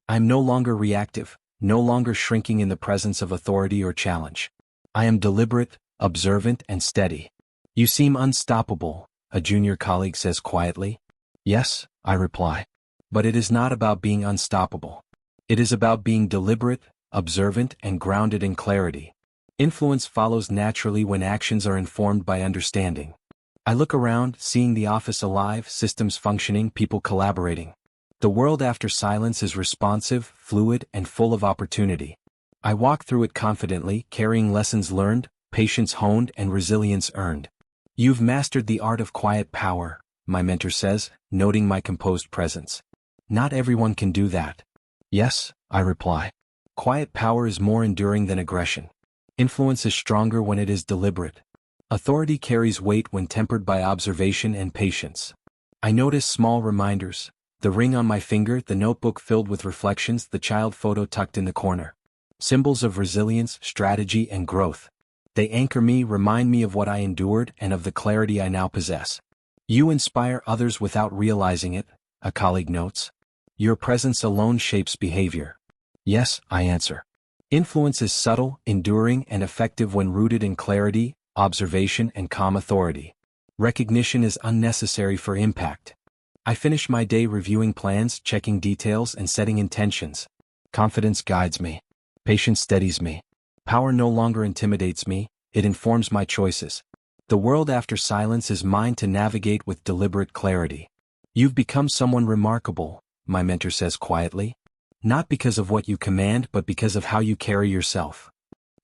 I am no longer reactive, no longer shrinking in the presence of authority or challenge. I am deliberate, observant, and steady. You seem unstoppable, a junior colleague says quietly. Yes, I reply. But it is not about being unstoppable. It is about being deliberate, observant, and grounded in clarity. Influence follows naturally when actions are informed by understanding. I look around, seeing the office alive, systems functioning, people collaborating. The world after silence is responsive, fluid, and full of opportunity. I walk through it confidently, carrying lessons learned, patience honed, and resilience earned. You've mastered the art of quiet power, my mentor says, noting my composed presence. Not everyone can do that. Yes, I reply. Quiet power is more enduring than aggression. Influence is stronger when it is deliberate. Authority carries weight when tempered by observation and patience. I notice small reminders. The ring on my finger, the notebook filled with reflections, the child photo tucked in the corner. Symbols of resilience, strategy, and growth. They anchor me, remind me of what I endured and of the clarity I now possess. You inspire others without realizing it, a colleague notes. Your presence alone shapes behavior. Yes, I answer. Influence is subtle, enduring, and effective when rooted in clarity, observation, and calm authority. Recognition is unnecessary for impact. I finish my day reviewing plans, checking details, and setting intentions. Confidence guides me. Patience steadies me. Power no longer intimidates me, it informs my choices. The world after silence is mine to navigate with deliberate clarity. You've become someone remarkable, my mentor says quietly. Not because of what you command, but because of how you carry yourself.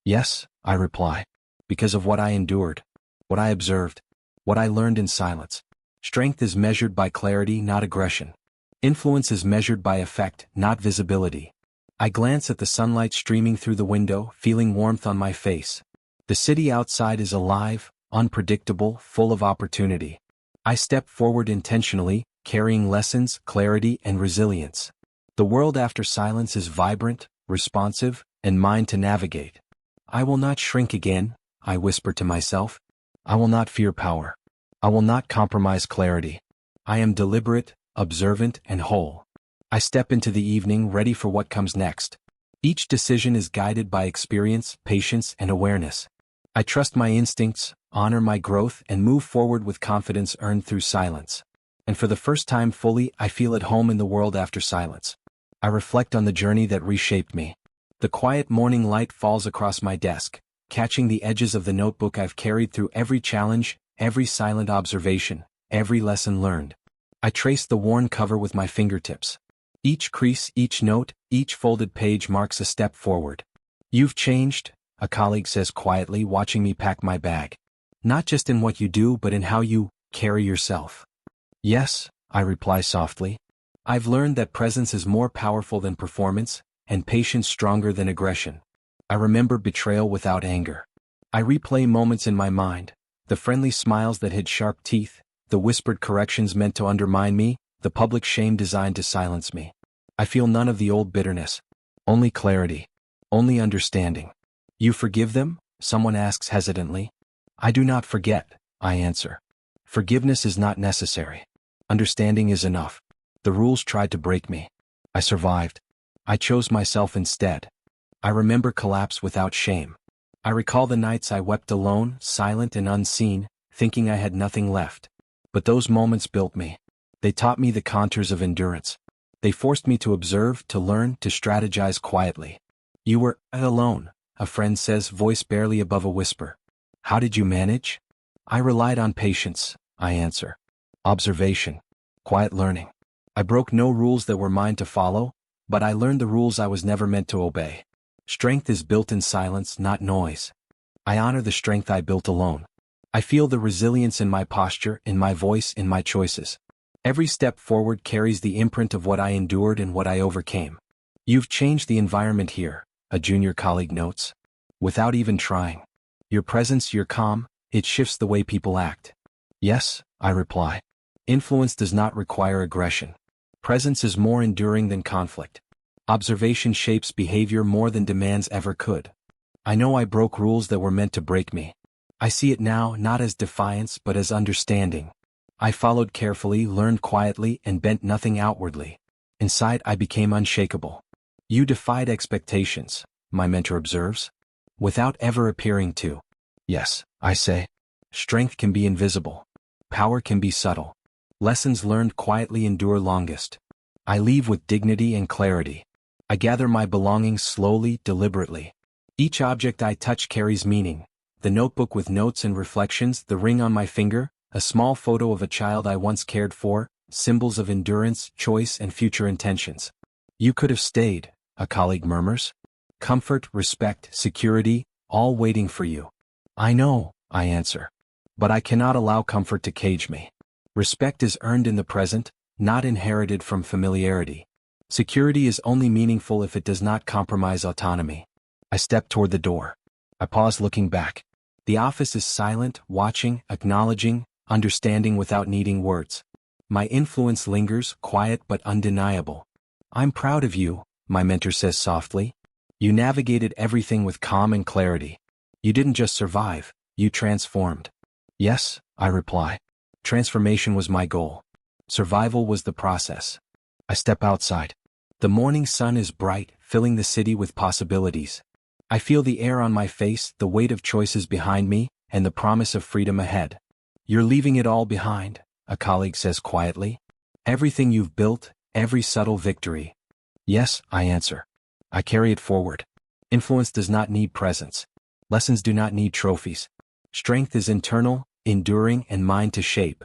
Yes, I reply. Because of what I endured, what I observed, what I learned in silence. Strength is measured by clarity, not aggression. Influence is measured by effect, not visibility. I glance at the sunlight streaming through the window, feeling warmth on my face. The city outside is alive, unpredictable, full of opportunity. I step forward intentionally, carrying lessons, clarity, and resilience. The world after silence is vibrant, responsive, and mine to navigate. I will not shrink again, I whisper to myself. I will not fear power. I will not compromise clarity. I am deliberate, observant, and whole. I step into the evening ready for what comes next. Each decision is guided by experience, patience, and awareness. I trust my instincts, honor my growth, and move forward with confidence earned through silence. And for the first time fully, I feel at home in the world after silence. I reflect on the journey that reshaped me. The quiet morning light falls across my desk, catching the edges of the notebook I've carried through every challenge, every silent observation, every lesson learned. I trace the worn cover with my fingertips. Each crease, each note, each folded page marks a step forward. You've changed, a colleague says quietly, watching me pack my bag. Not just in what you do, but in how you carry yourself. Yes, I reply softly. I've learned that presence is more powerful than performance, and patience stronger than aggression. I remember betrayal without anger. I replay moments in my mind, the friendly smiles that hid sharp teeth, the whispered corrections meant to undermine me, the public shame designed to silence me. I feel none of the old bitterness. Only clarity. Only understanding. You forgive them? Someone asks hesitantly. I do not forget, I answer. Forgiveness is not necessary. Understanding is enough. The rules tried to break me. I survived. I chose myself instead. I remember collapse without shame. I recall the nights I wept alone, silent and unseen, thinking I had nothing left. But those moments built me. They taught me the contours of endurance. They forced me to observe, to learn, to strategize quietly. You were alone, a friend says, voice barely above a whisper. How did you manage? I relied on patience, I answer. Observation. Quiet learning. I broke no rules that were mine to follow, but I learned the rules I was never meant to obey. Strength is built in silence, not noise. I honor the strength I built alone. I feel the resilience in my posture, in my voice, in my choices. Every step forward carries the imprint of what I endured and what I overcame. You've changed the environment here, a junior colleague notes. Without even trying. Your presence, your calm, it shifts the way people act. Yes, I reply. Influence does not require aggression. Presence is more enduring than conflict. Observation shapes behavior more than demands ever could. I know I broke rules that were meant to break me. I see it now not as defiance but as understanding. I followed carefully, learned quietly, and bent nothing outwardly. Inside I became unshakable. You defied expectations, my mentor observes, without ever appearing to. Yes, I say. Strength can be invisible. Power can be subtle. Lessons learned quietly endure longest. I leave with dignity and clarity. I gather my belongings slowly, deliberately. Each object I touch carries meaning. The notebook with notes and reflections, the ring on my finger, a small photo of a child I once cared for, symbols of endurance, choice, and future intentions. You could have stayed, a colleague murmurs. Comfort, respect, security, all waiting for you. I know, I answer. But I cannot allow comfort to cage me. Respect is earned in the present, not inherited from familiarity. Security is only meaningful if it does not compromise autonomy. I step toward the door. I pause, looking back. The office is silent, watching, acknowledging, understanding without needing words. My influence lingers, quiet but undeniable. I'm proud of you, my mentor says softly. You navigated everything with calm and clarity. You didn't just survive, you transformed. Yes, I reply. Transformation was my goal. Survival was the process. I step outside. The morning sun is bright, filling the city with possibilities. I feel the air on my face, the weight of choices behind me, and the promise of freedom ahead. You're leaving it all behind, a colleague says quietly. Everything you've built, every subtle victory. Yes, I answer. I carry it forward. Influence does not need presence. Lessons do not need trophies. Strength is internal, enduring, and mine to shape.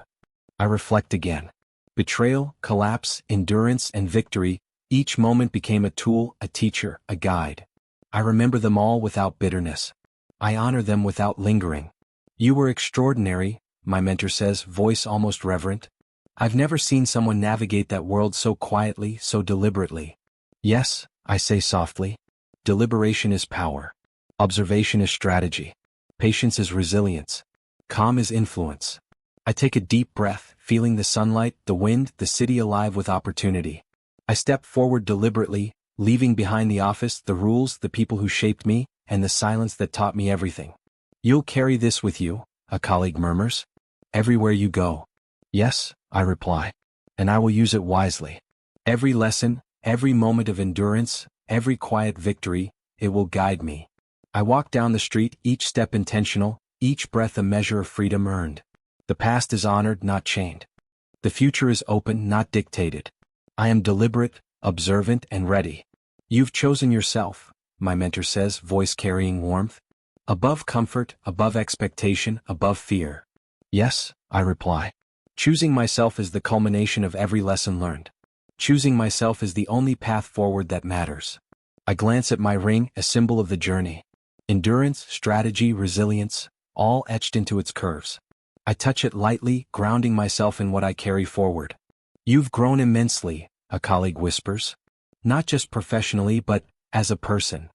I reflect again. Betrayal, collapse, endurance, and victory, each moment became a tool, a teacher, a guide. I remember them all without bitterness. I honor them without lingering. You were extraordinary, my mentor says, voice almost reverent. I've never seen someone navigate that world so quietly, so deliberately. Yes, I say softly. Deliberation is power. Observation is strategy. Patience is resilience. Calm is influence. I take a deep breath, feeling the sunlight, the wind, the city alive with opportunity. I step forward deliberately, leaving behind the office, the rules, the people who shaped me, and the silence that taught me everything. You'll carry this with you, a colleague murmurs. Everywhere you go. Yes, I reply. And I will use it wisely. Every lesson, every moment of endurance, every quiet victory, it will guide me. I walk down the street, each step intentional, each breath a measure of freedom earned. The past is honored, not chained. The future is open, not dictated. I am deliberate, observant, and ready. You've chosen yourself, my mentor says, voice carrying warmth. Above comfort, above expectation, above fear. Yes, I reply. Choosing myself is the culmination of every lesson learned. Choosing myself is the only path forward that matters. I glance at my ring, a symbol of the journey. Endurance, strategy, resilience, all etched into its curves. I touch it lightly, grounding myself in what I carry forward. You've grown immensely, a colleague whispers. Not just professionally, but as a person.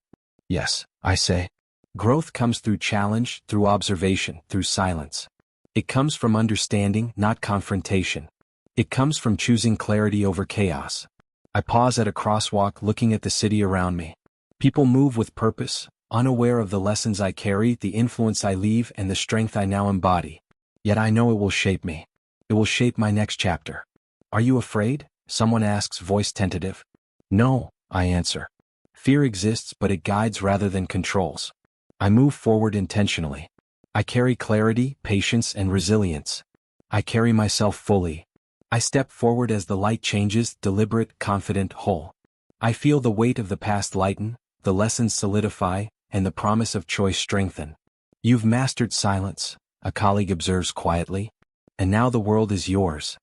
Yes, I say. Growth comes through challenge, through observation, through silence. It comes from understanding, not confrontation. It comes from choosing clarity over chaos. I pause at a crosswalk, looking at the city around me. People move with purpose, unaware of the lessons I carry, the influence I leave, and the strength I now embody. Yet I know it will shape me. It will shape my next chapter. Are you afraid? Someone asks, voice tentative. No, I answer. Fear exists, but it guides rather than controls. I move forward intentionally. I carry clarity, patience, and resilience. I carry myself fully. I step forward as the light changes, deliberate, confident, whole. I feel the weight of the past lighten, the lessons solidify, and the promise of choice strengthen. You've mastered silence, a colleague observes quietly. And now the world is yours.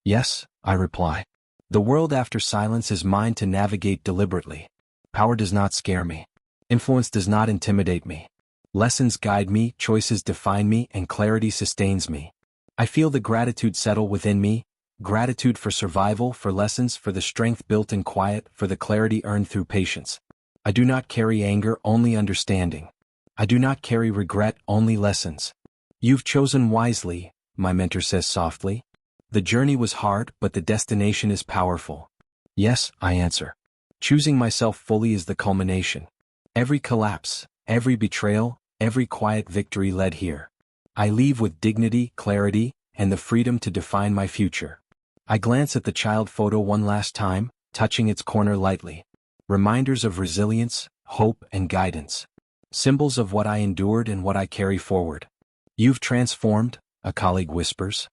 Yes, I reply. The world after silence is mine to navigate deliberately. Power does not scare me. Influence does not intimidate me. Lessons guide me, choices define me, and clarity sustains me. I feel the gratitude settle within me, gratitude for survival, for lessons, for the strength built in quiet, for the clarity earned through patience. I do not carry anger, only understanding. I do not carry regret, only lessons. You've chosen wisely, my mentor says softly. The journey was hard, but the destination is powerful. Yes, I answer. Choosing myself fully is the culmination. Every collapse, every betrayal, every quiet victory led here. I leave with dignity, clarity, and the freedom to define my future. I glance at the child photo one last time, touching its corner lightly. Reminders of resilience, hope, and guidance. Symbols of what I endured and what I carry forward. You've transformed, a colleague whispers.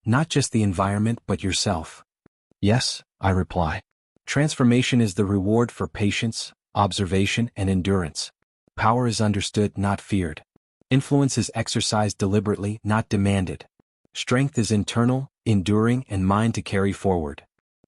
Not just the environment but yourself. Yes, I reply. Transformation is the reward for patience, observation, and endurance. Power is understood, not feared. Influence is exercised deliberately, not demanded. Strength is internal, enduring, and mine to carry forward.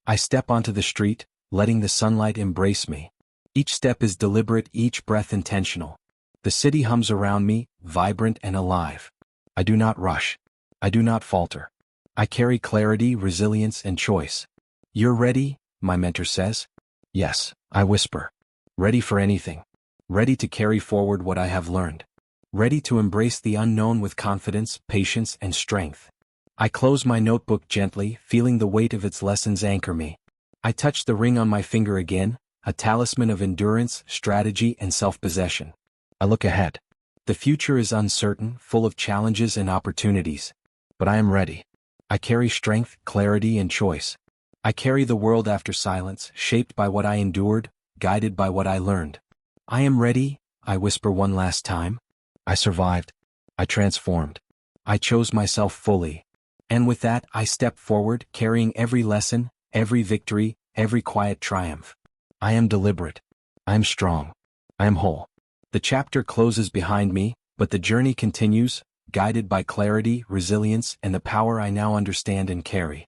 I step onto the street, letting the sunlight embrace me. Each step is deliberate, each breath intentional. The city hums around me, vibrant and alive. I do not rush. I do not falter. I carry clarity, resilience, and choice. You're ready, my mentor says. Yes, I whisper. Ready for anything. Ready to carry forward what I have learned. Ready to embrace the unknown with confidence, patience, and strength. I close my notebook gently, feeling the weight of its lessons anchor me. I touch the ring on my finger again, a talisman of endurance, strategy, and self-possession. I look ahead. The future is uncertain, full of challenges and opportunities. But I am ready. I carry strength, clarity, and choice. I carry the world after silence, shaped by what I endured, guided by what I learned. I am ready, I whisper one last time. I survived. I transformed. I chose myself fully. And with that, I step forward, carrying every lesson, every victory, every quiet triumph. I am deliberate. I am strong. I am whole. The chapter closes behind me, but the journey continues, guided by clarity, resilience, and the power I now understand and carry.